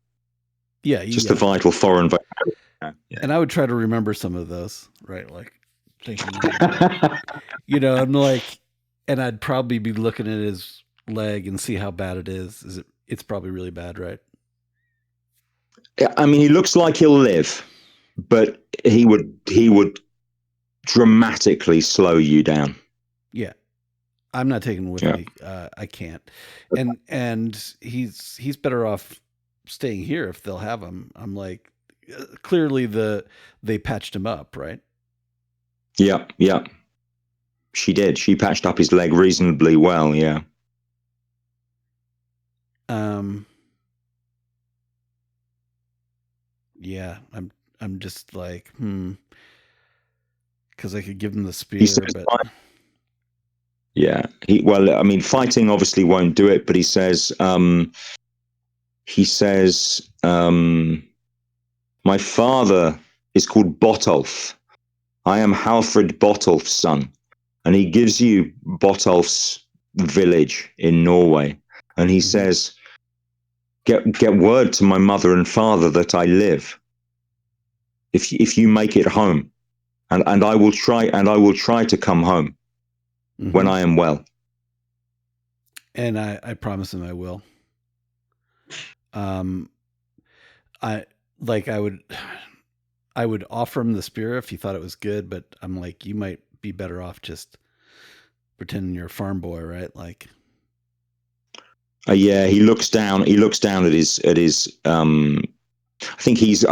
The vital foreign vocabulary. Yeah. And I would try to remember some of those, right? Like thinking, I'm like, and I'd probably be looking at his leg and see how bad it is. It's probably really bad, right? I mean, he looks like he'll live, but he would dramatically slow you down. Yeah. I'm not taking with me. I can't. And he's better off staying here if they'll have him. I'm like, clearly they patched him up, right? Yeah. She did. She patched up his leg reasonably well. Yeah. Yeah. I'm just like, because I could give him the spear, but. Yeah. Fighting obviously won't do it, but he says, "My father is called Botolf. I am Halfred Botolf's son." And he gives you Botolf's village in Norway. And he says, get word to my mother and father that I live. If you make it home, and I will try to come home when I am well. And I promise him I will. I would I would offer him the spear if he thought it was good, but I'm like, you might be better off just pretending you're a farm boy, right? Like, yeah, he looks down. He looks down at his. I think he's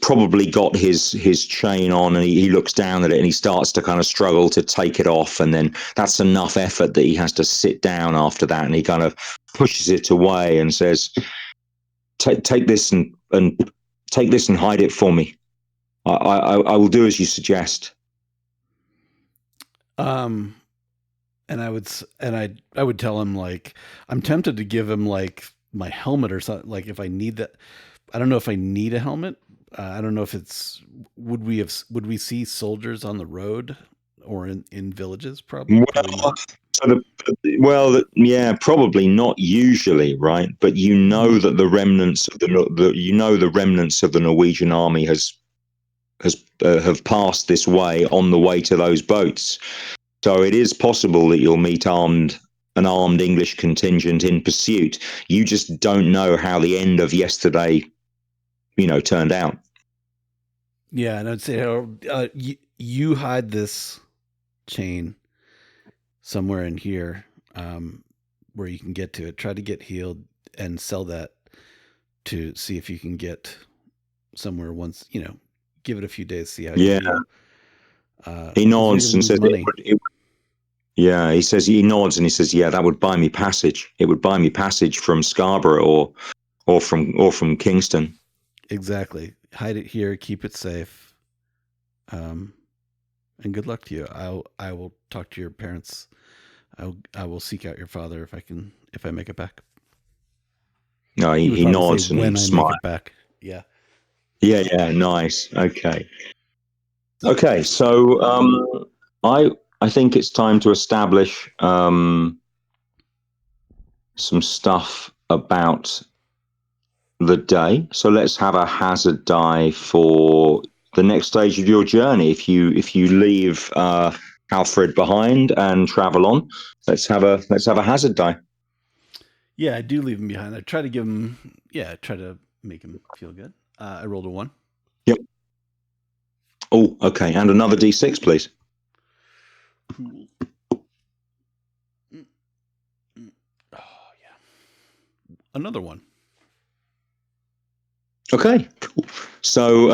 probably got his chain on, and he looks down at it, and he starts to kind of struggle to take it off, and then that's enough effort that he has to sit down after that, and he kind of pushes it away and says, take this and take this and hide it for me. I will do as you suggest. And I would tell him, like, I'm tempted to give him like my helmet or something. Like, if I need that, I don't know if I need a helmet. I don't know if it's, would we see soldiers on the road or in villages? Probably not. Yeah, probably not usually, right? But you know that the remnants of the remnants of the Norwegian army have passed this way on the way to those boats. So it is possible that you'll meet an armed English contingent in pursuit. You just don't know how the end of yesterday, turned out. Yeah, and I'd say, you hide this chain somewhere in here, where you can get to it. Try to get healed and sell that to see if you can get somewhere once, give it a few days, see how you feel. He nods and says, he nods and he says, yeah, that would buy me passage. It would buy me passage from Scarborough or from Kingston. Exactly. Hide it here, keep it safe. And good luck to you. I will talk to your parents. I will seek out your father if I make it back. No, he nods and smiles. Make it back. Yeah. Yeah, nice. Okay, so I think it's time to establish some stuff about the day. So let's have a hazard die for the next stage of your journey. If you leave Alfred behind and travel on, let's have a hazard die. Yeah, I do leave him behind. I try to give him. Yeah, try to make him feel good. I rolled a 1. Yep. Oh, okay, and another D6, please. Cool. Oh yeah, another 1. Okay, cool. So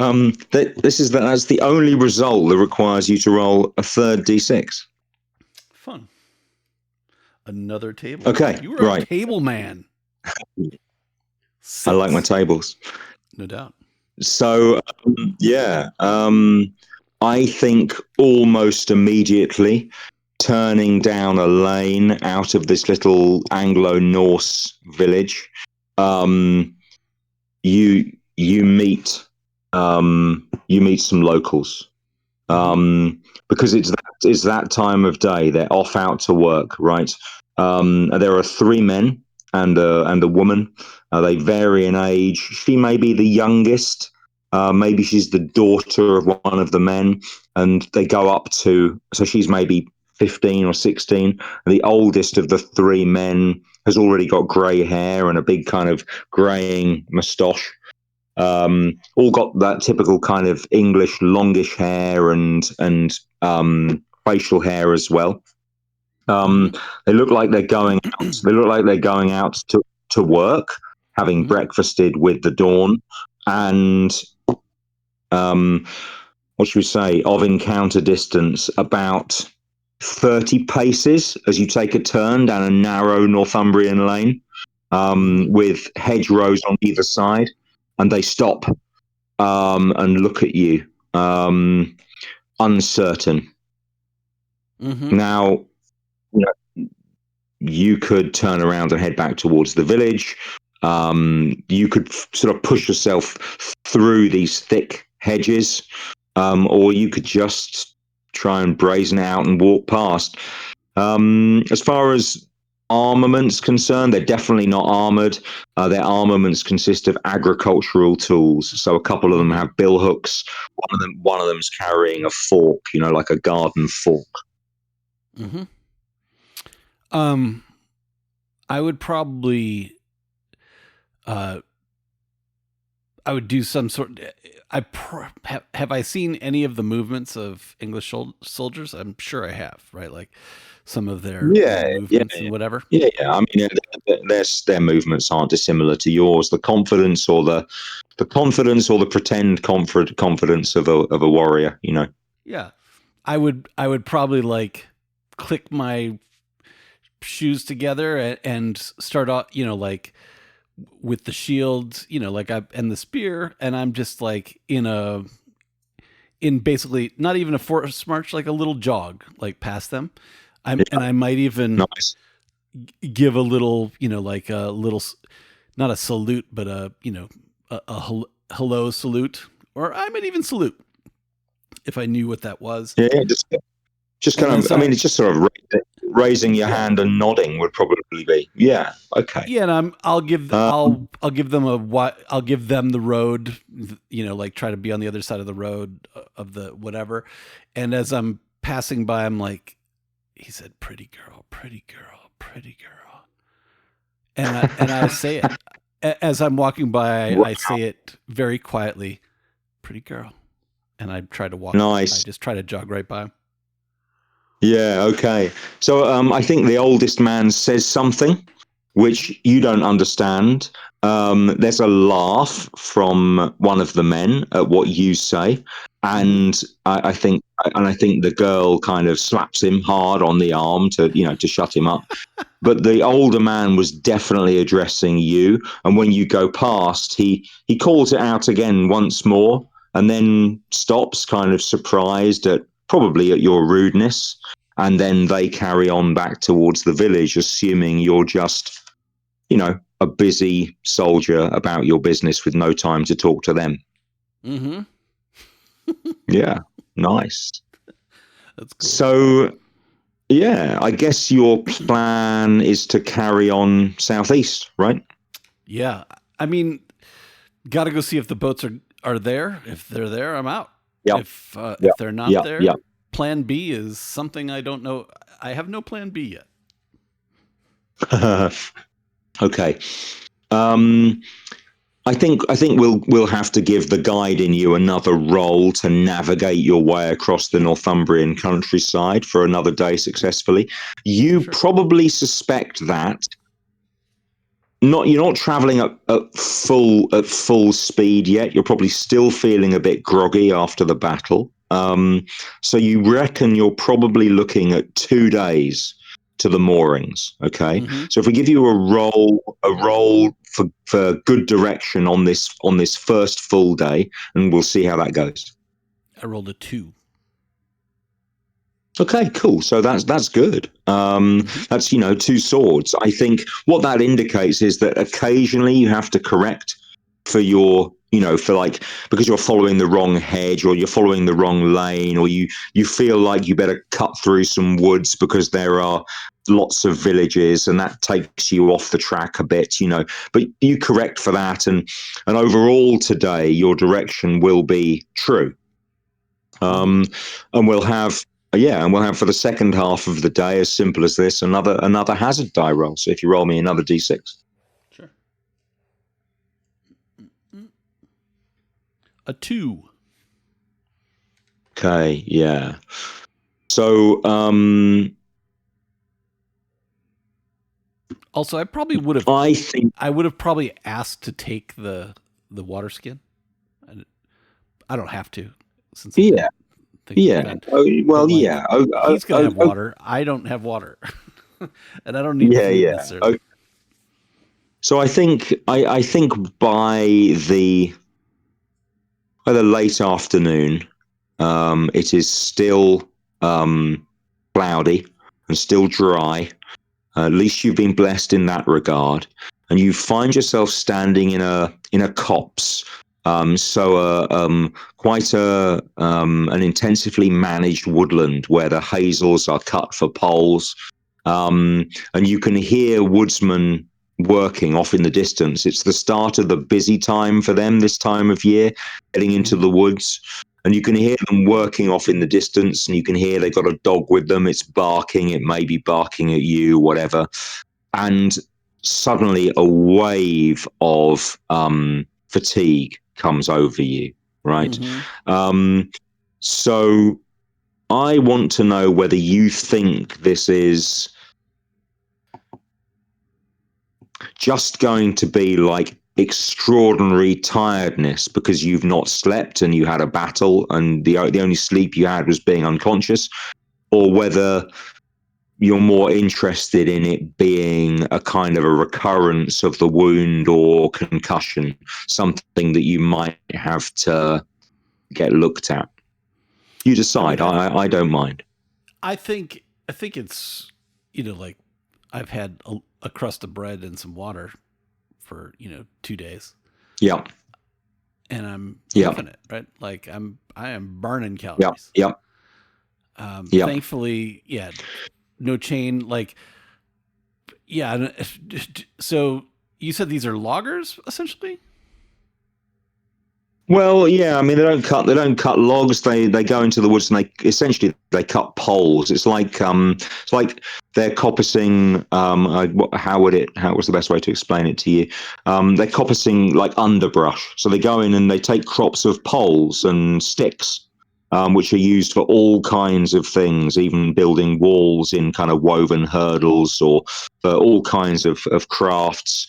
that's the only result that requires you to roll a third D6. Fun. Another table. Okay, you were a table man. 6. I like my tables. No doubt. So I think almost immediately, turning down a lane out of this little Anglo-Norse village, you meet some locals, because it's that time of day. They're off out to work, right? There are 3 men and a woman. They vary in age. She may be the youngest. Maybe she's the daughter of one of the men, and they go up to. So she's maybe 15 or 16. And the oldest of the 3 men has already got grey hair and a big kind of greying moustache. All got that typical kind of English longish hair and facial hair as well. They look like they're going out. They look like they're going out to work, having breakfasted with the dawn, and what should we say, of encounter distance about 30 paces as you take a turn down a narrow Northumbrian lane, with hedgerows on either side, and they stop and look at you, uncertain. Now, you could turn around and head back towards the village. You could sort of push yourself through these thick hedges, or you could just try and brazen it out and walk past. As far as armaments concerned, they're definitely not armored. Their armaments consist of agricultural tools. So a couple of them have bill hooks. One of them's carrying a fork, like a garden fork. I would probably, would do some sort. Have I seen any of the movements of English soldiers? I'm sure I have. Right, like some of their movements and whatever. Yeah. I mean, their movements aren't dissimilar to yours. The confidence or the pretend confidence of a warrior. Yeah, I would probably like click my shoes together and start off, like with the shield, like and the spear, and I'm just like in basically not even a force march, like a little jog, like past them. And I might even give a little, like a little, not a salute, but a hello salute, or I might even salute if I knew what that was. Yeah, just kind of. I mean, it's just sort of raising your hand and nodding would probably be. Yeah. Okay. Yeah, and I'll give them I'll give them the road. Like try to be on the other side of the road of the whatever. And as I'm passing by, I'm like, he said, "Pretty girl, pretty girl, pretty girl," and I say it as I'm walking by. I say it very quietly, "Pretty girl," and I try to walk. Nice. I just try to jog right by him. Yeah, okay. So I think the oldest man says something which you don't understand. There's a laugh from one of the men at what you say, and I think the girl kind of slaps him hard on the arm to shut him up. But the older man was definitely addressing you, and when you go past, he calls it out again once more, and then stops, kind of surprised probably at your rudeness, and then they carry on back towards the village, assuming you're just, a busy soldier about your business with no time to talk to them. Mm-hmm. Yeah, nice. That's cool. So, yeah, I guess your plan is to carry on southeast, right? Yeah, I mean, got to go see if the boats are there. If they're there, I'm out. Yep. If they're not there, plan B is something I don't know. I have no plan B yet. Okay. I think we'll have to give the guide in you another role to navigate your way across the Northumbrian countryside for another day successfully. You probably suspect that you're not traveling at full speed yet. You're probably still feeling a bit groggy after the battle. So you reckon you're probably looking at 2 days to the moorings. Okay. Mm-hmm. So if we give you a roll for good direction on this first full day, and we'll see how that goes. I rolled a 2. Okay, cool. So that's good. That's 2 swords. I think what that indicates is that occasionally you have to correct for your because you're following the wrong hedge, or you're following the wrong lane, or you feel like you better cut through some woods because there are lots of villages and that takes you off the track a bit, but you correct for that, and overall today your direction will be true. And we'll have for the second half of the day, as simple as this, another hazard die roll. So if you roll me another d6. Sure. A 2. Okay, yeah. So, also, I probably would have. I would have probably asked to take the water skin. I don't have to, since yeah. Well, he's gonna have water. I don't have water, and I don't need food necessarily. Okay. So I think by the late afternoon, it is still cloudy and still dry. At least you've been blessed in that regard, and you find yourself standing in a copse. Quite an intensively managed woodland where the hazels are cut for poles, and you can hear woodsmen working off in the distance. It's the start of the busy time for them this time of year, getting into the woods, and you can hear them working off in the distance, and you can hear they've got a dog with them. It's barking. It may be barking at you, whatever. And suddenly a wave of fatigue comes over you, right? Mm-hmm. So I want to know whether you think this is just going to be like extraordinary tiredness because you've not slept and you had a battle and the only sleep you had was being unconscious, or whether you're more interested in it being a kind of a recurrence of the wound or concussion, something that you might have to get looked at. You decide. I don't mind. I think it's, like I've had a crust of bread and some water for 2 days. Yeah. And I'm huffing it, right? Like I am burning calories. Yeah. Thankfully, no chain. Like, yeah. So you said these are loggers, essentially. Well, yeah. I mean, they don't cut logs. They go into the woods and they cut poles. It's like they're coppicing. How was the best way to explain it to you? They're coppicing like underbrush. So they go in and they take crops of poles and sticks, which are used for all kinds of things, even building walls in kind of woven hurdles or for all kinds of crafts.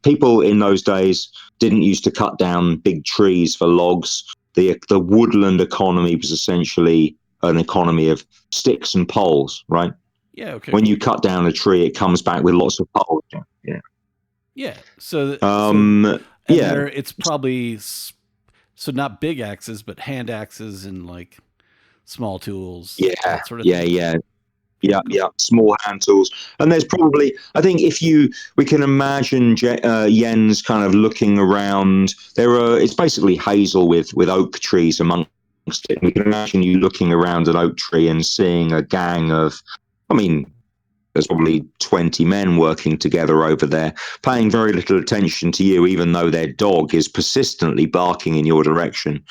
People in those days didn't used to cut down big trees for logs. The woodland economy was essentially an economy of sticks and poles, right? Yeah. Okay. When you cut down a tree, it comes back with lots of poles. Yeah. Yeah. So it's probably not big axes, but hand axes and like small tools. Yeah. That sort of thing. Yeah, small hand tools. And there's probably, I think we can imagine Jens kind of looking around. It's basically hazel with oak trees amongst it. We can imagine you looking around an oak tree and seeing a gang of, I mean, there's probably 20 men working together over there, paying very little attention to you, even though their dog is persistently barking in your direction.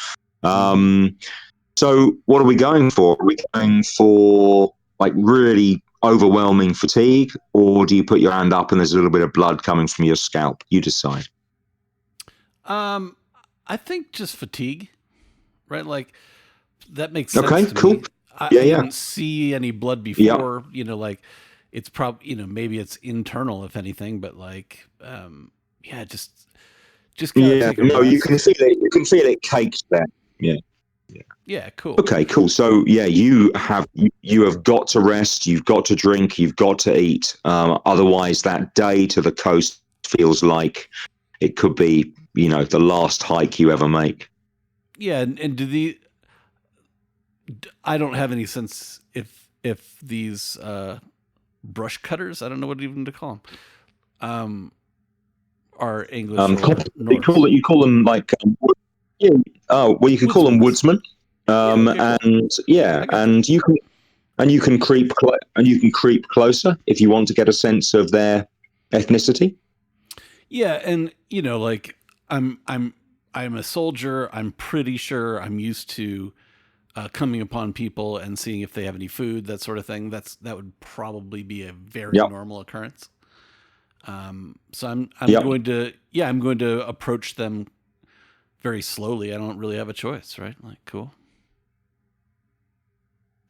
So what are we going for? Are we going for like really overwhelming fatigue, or do you put your hand up and there's a little bit of blood coming from your scalp? You decide. I think just fatigue, right? Like that makes sense. Okay, to cool. Me. I didn't see any blood before. Like it's probably maybe it's internal if anything, but like just gotta take a rest. You can feel it. You can feel it caked there. Yeah, cool. Okay, cool. So you have got to rest. You've got to drink. You've got to eat. Otherwise, that day to the coast feels like it could be the last hike you ever make. Yeah, and I don't have any sense if these brush cutters, I don't know what even to call them, are English or Norse. You call them like you can call them woodsmen. You can creep closer if you want to get a sense of their ethnicity. Yeah, and like I'm a soldier. I'm pretty sure I'm used to coming upon people and seeing if they have any food, that sort of thing. That would probably be a very normal occurrence. So I'm going to approach them very slowly. I don't really have a choice, right? Like, cool.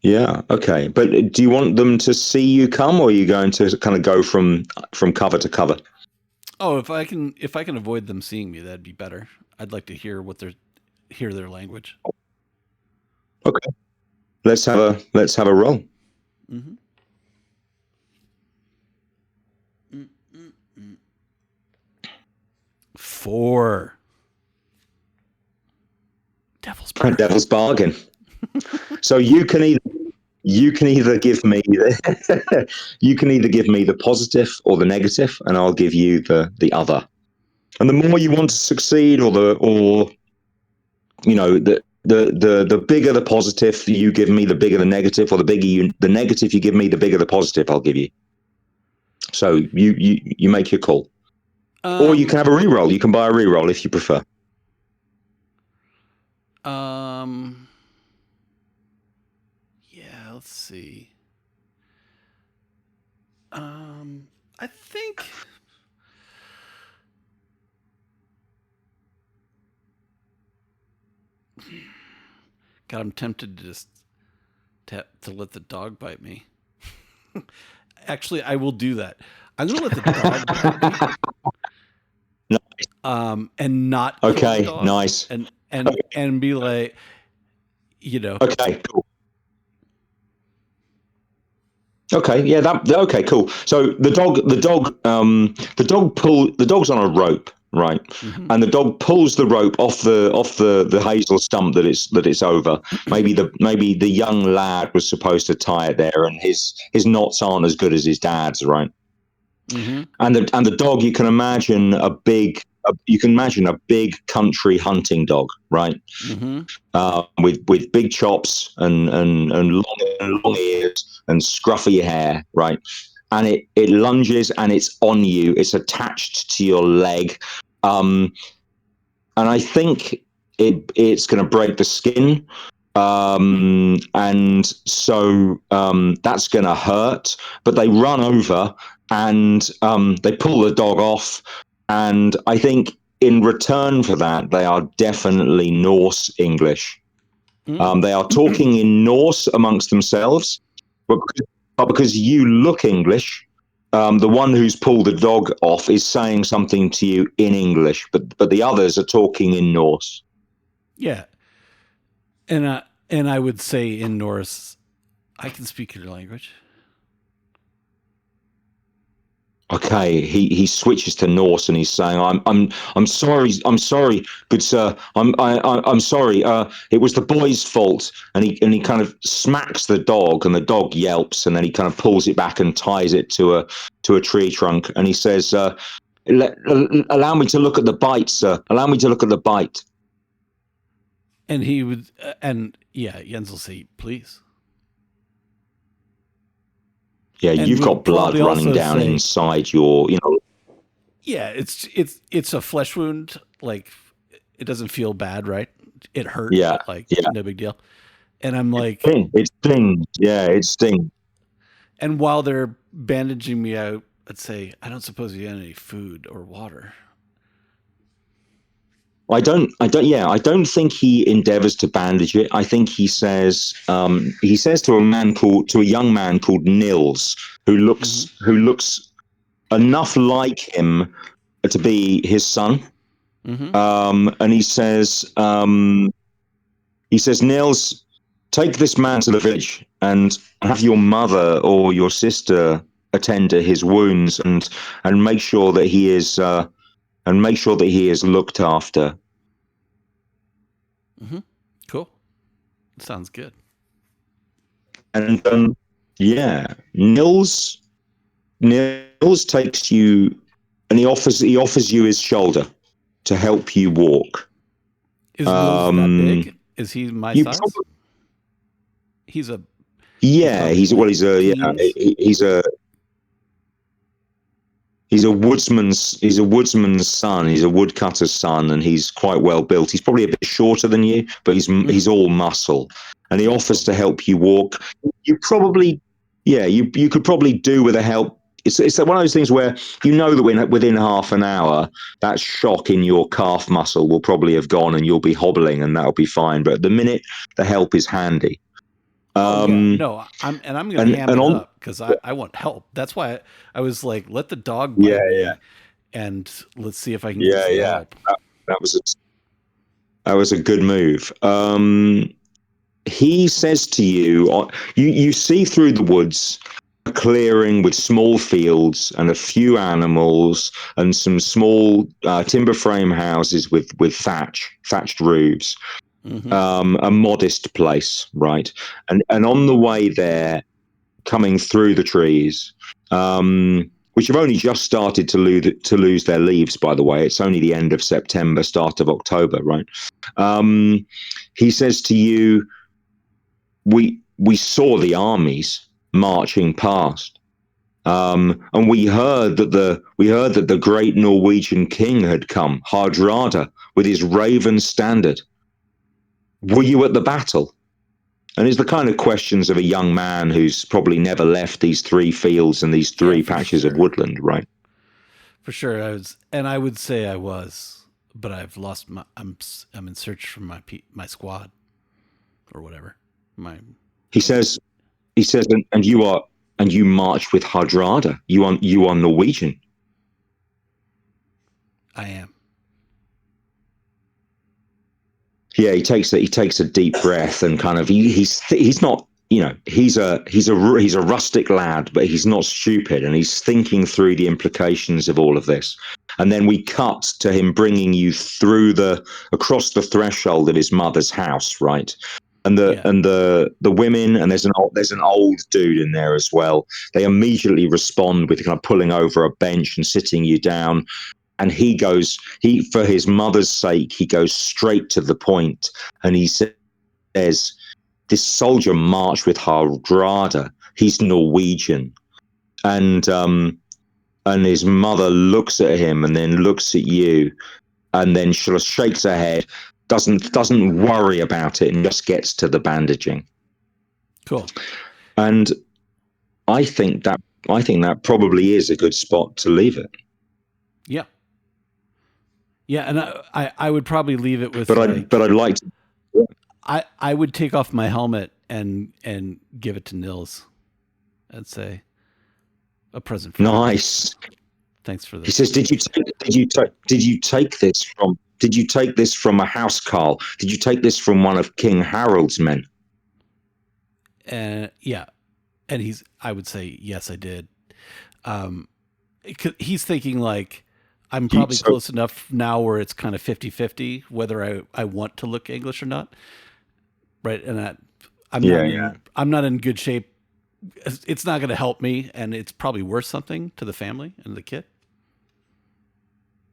Yeah. Okay. But do you want them to see you come, or are you going to kind of go from cover to cover? Oh, if I can avoid them seeing me, that'd be better. I'd like to hear their language. Okay. Let's have a roll. Mm-hmm. 4. Devil's bargain. So you can either give me the positive or the negative, and I'll give you the other. And the more you want to succeed, or the bigger the positive you give me, the bigger the negative, or the negative you give me, the bigger the positive I'll give you. So you make your call. Or you can have a reroll. You can buy a reroll if you prefer. Yeah, let's see. I think God, I'm tempted to just to let the dog bite me. Actually, I will do that. I'm going to let the dog bite me. Nice. And not kill the dog. Nice. And be like, Okay, cool. Okay, yeah, okay, cool. So the dog's on a rope, right? Mm-hmm. And the dog pulls the rope off the hazel stump that it's over. Maybe the young lad was supposed to tie it there, and his knots aren't as good as his dad's, right? Mm-hmm. And the dog, you can imagine a big country hunting dog, right? Mm-hmm. With big chops and long ears and scruffy hair, right? And it lunges and it's on you. It's attached to your leg, and I think it's going to break the skin, and so that's going to hurt. But they run over and they pull the dog off, and I think in return for that, they are definitely Norse English. They are talking in Norse amongst themselves, but because you look English, the one who's pulled the dog off is saying something to you in English, but the others are talking in Norse. Yeah, and I would say in Norse, I can speak your language. Okay, he switches to Norse and he's saying, I'm sorry, good sir, I'm sorry. It was the boy's fault." And he kind of smacks the dog, and the dog yelps, and then he kind of pulls it back and ties it to a tree trunk, and he says, "Allow me to look at the bite, sir. Allow me to look at the bite." And he would, Jens will say, "Please." Yeah, and you've got blood running down inside your, Yeah, it's a flesh wound. Like, it doesn't feel bad, right? It hurt, but no big deal. And I'm like, it stings. Yeah, it stings. And while they're bandaging me out, I'd say, I don't suppose you had any food or water. I don't think he endeavors to bandage it. I think he says to a young man called Nils, who looks enough like him to be his son. Mm-hmm. And he says, "Nils, take this man to the village and have your mother or your sister attend to his wounds and make sure that he is looked after." Mm-hmm. Cool. Sounds good. And Nils takes you, and he offers you his shoulder to help you walk. Is Nils that big? Is he my size? He's a he's a woodsman's son. He's a woodcutter's son, and he's quite well built. He's probably a bit shorter than you, but he's all muscle. And he offers to help you walk. You probably, you could probably do with a help. It's one of those things where that within half an hour, that shock in your calf muscle will probably have gone, and you'll be hobbling, and that'll be fine. But at the minute, the help is handy. No, I'm going to ham it up because I want help. That's why I was like, let the dog bite me, and let's see if I can get some help. That was a good move. He says to you, you see through the woods a clearing with small fields and a few animals and some small timber frame houses with thatched roofs. Mm-hmm. A modest place, right? And on the way there, coming through the trees, which have only just started to lose their leaves, by the way. It's only the end of September, start of October, right? He says to you, we saw the armies marching past, and we heard that the great Norwegian king had come, Hardrada, with his raven standard. Were you at the battle? And it's the kind of questions of a young man who's probably never left these three fields and these three patches of woodland, right? For sure, I would say I was, but I've lost I'm in search for my squad. or whatever. He says, and you march with Hardrada. You are Norwegian. I am. Yeah, he takes a deep breath and kind of he's not, you know, he's a rustic lad, but he's not stupid, and he's thinking through the implications of all of this. And then we cut to him bringing you across the threshold of his mother's house, right? And the women, and there's an old dude in there as well. They immediately respond with kind of pulling over a bench and sitting you down. And he for his mother's sake, he goes straight to the point, and he says, "This soldier marched with Hardrada. He's Norwegian." And his mother looks at him and then looks at you, and then she shakes her head, doesn't worry about it, and just gets to the bandaging. Cool. And I think that probably is a good spot to leave it. Yeah. Yeah, and I would probably leave it with. But I'd like to. I would take off my helmet and give it to Nils. I'd say a present for nice. You. Thanks for this. He says, "Did you take this from a house carl? Did you take this from one of King Harold's men?" Yeah, and I would say yes, I did. He's thinking like, I'm probably close enough now where it's kind of 50-50 whether I want to look English or not, right? And I'm not in good shape. It's not going to help me, and it's probably worth something to the family and the kid.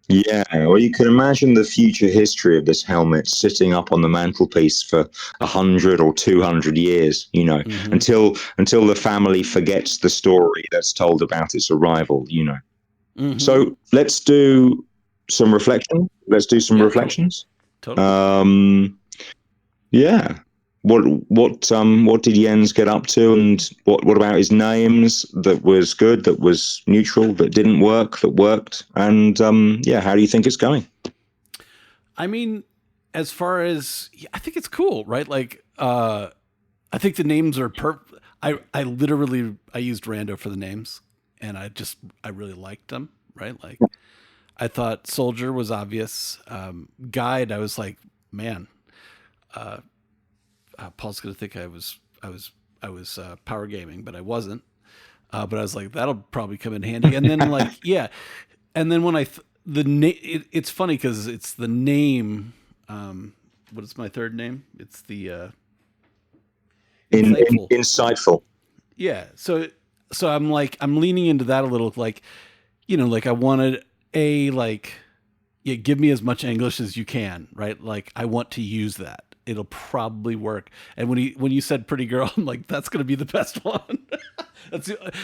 Yeah, well, you can imagine the future history of this helmet sitting up on the mantelpiece for 100 or 200 years, you know, until the family forgets the story that's told about its arrival, you know. So let's do some reflection. Let's do some reflections. Totally. Yeah. What did Jens get up to, and what about his names that was good, that was neutral, that didn't work, that worked, and how do you think it's going? I mean, as far as I think it's cool, right? Like, I think the names are perfect. I literally used Rando for the names, and I really liked them, right? Like, I thought Soldier was obvious. Guide, I was like, man. Paul's gonna think I was power gaming, but I wasn't. But I was like, that'll probably come in handy. And then and then when it's funny because it's the name. What is my third name? It's the insightful. Yeah. So I'm like, I'm leaning into that a little, like, you know, like I wanted give me as much English as you can, right? Like I want to use that. It'll probably work. And when you said pretty girl, I'm like, that's going to be the best one.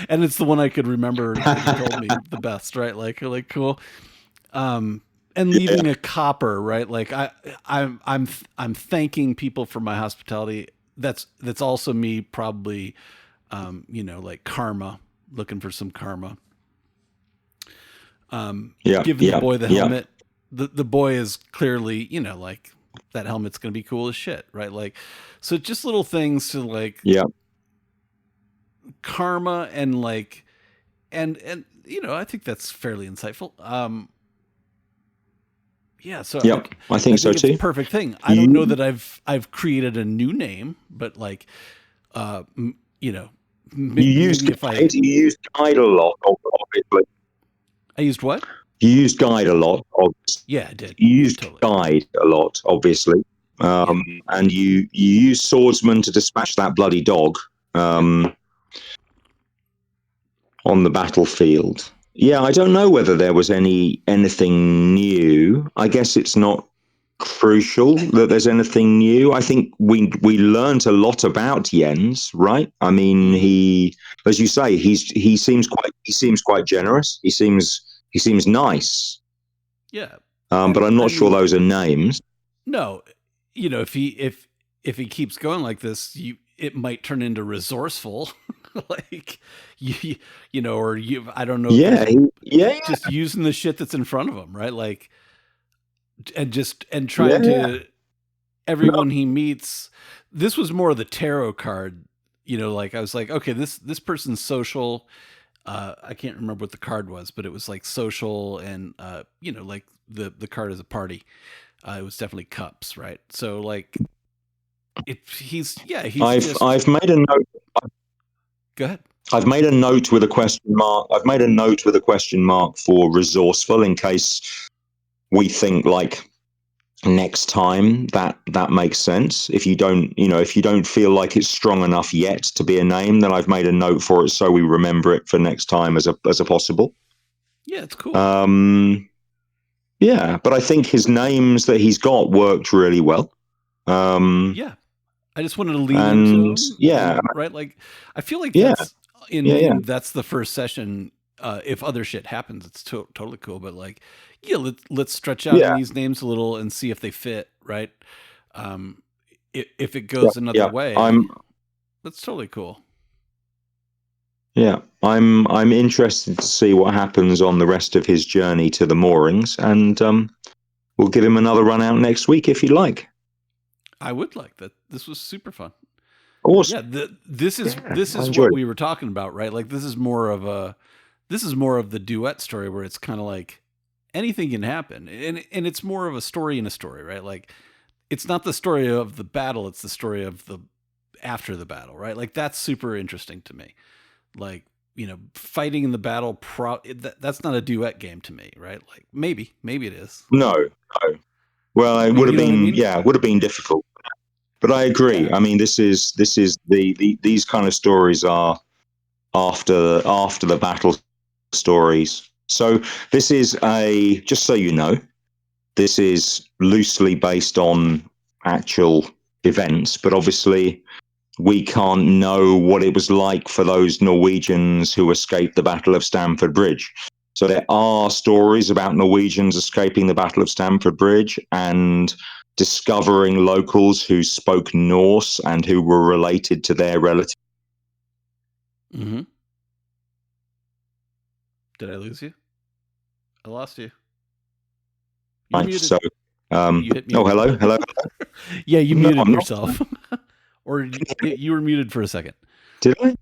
And it's the one I could remember that you told me the best, right? Like cool. And leaving a copper, right? Like I'm thanking people for my hospitality. That's also me probably, like karma, looking for some karma. Giving the boy the helmet. The boy is clearly, you know, like, that helmet's going to be cool as shit, right? Like, so just little things to like, karma and like, and you know, I think that's fairly insightful. So I think so it's too. A perfect thing. I don't know that I've created a new name, but like, you know, you used guide a lot, obviously. I used what? You used guide a lot. Yeah, I did. You used guide a lot, obviously. And you used swordsman to dispatch that bloody dog on the battlefield. Yeah, I don't know whether there was anything new. I guess it's not crucial that there's anything new. I think we learned a lot about Jens, right? I mean, he, as you say, he seems quite generous. He seems nice. Yeah. But I'm not sure those are names. No, you know, if he keeps going like this, it might turn into resourceful, like you know, or I don't know. Just using the shit that's in front of him, right? Like, and trying to everyone he meets. this was more of the tarot card. Like I was like, okay, this person's social. I can't remember what the card was, but it was like social and like the card is a party. It was definitely cups, right? So like, I've made a note. Go ahead. I've made a note with a question mark. I've made a note with a question mark for resourceful in case we think like next time that makes sense. If you don't feel like it's strong enough yet to be a name, then I've made a note for it so we remember it for next time as a possible. Yeah, it's cool. Yeah, but I think his names that he's got worked really well. Yeah, I just wanted to lean into them. Yeah, right. Like, I feel like that's that's the first session. If other shit happens, it's totally cool. But like, let's stretch out in these names a little and see if they fit. Right. If it goes another way, that's totally cool. Yeah, I'm interested to see what happens on the rest of his journey to the moorings, and we'll give him another run out next week if you like. I would like that. This was super fun. Awesome. Yeah, this is what we were talking about, right? Like this is more of the duet story where it's kind of like anything can happen, and it's more of a story in a story, right? Like it's not the story of the battle; it's the story of the after the battle, right? Like that's super interesting to me. Like fighting in the battle, that's not a duet game to me, right? Like maybe it is. No. Well, it would have been would have been difficult. But I agree. Yeah. I mean, this is these kind of stories are after the battle stories. So this is just so you know, this is loosely based on actual events, but obviously we can't know what it was like for those Norwegians who escaped the Battle of Stamford Bridge. So there are stories about Norwegians escaping the Battle of Stamford Bridge and discovering locals who spoke Norse and who were related to their relatives. Mm-hmm. Did I lose you? I lost you. You're muted. So, you hit mute. Hello. Yeah, you muted yourself. Or you were muted for a second. Did I?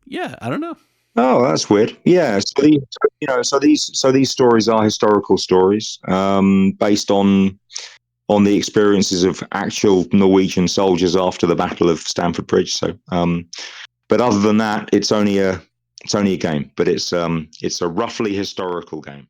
Yeah, I don't know. Oh, that's weird. Yeah, so these stories are historical stories, based on the experiences of actual Norwegian soldiers after the Battle of Stamford Bridge. So, but other than that, it's only a game, but it's a roughly historical game.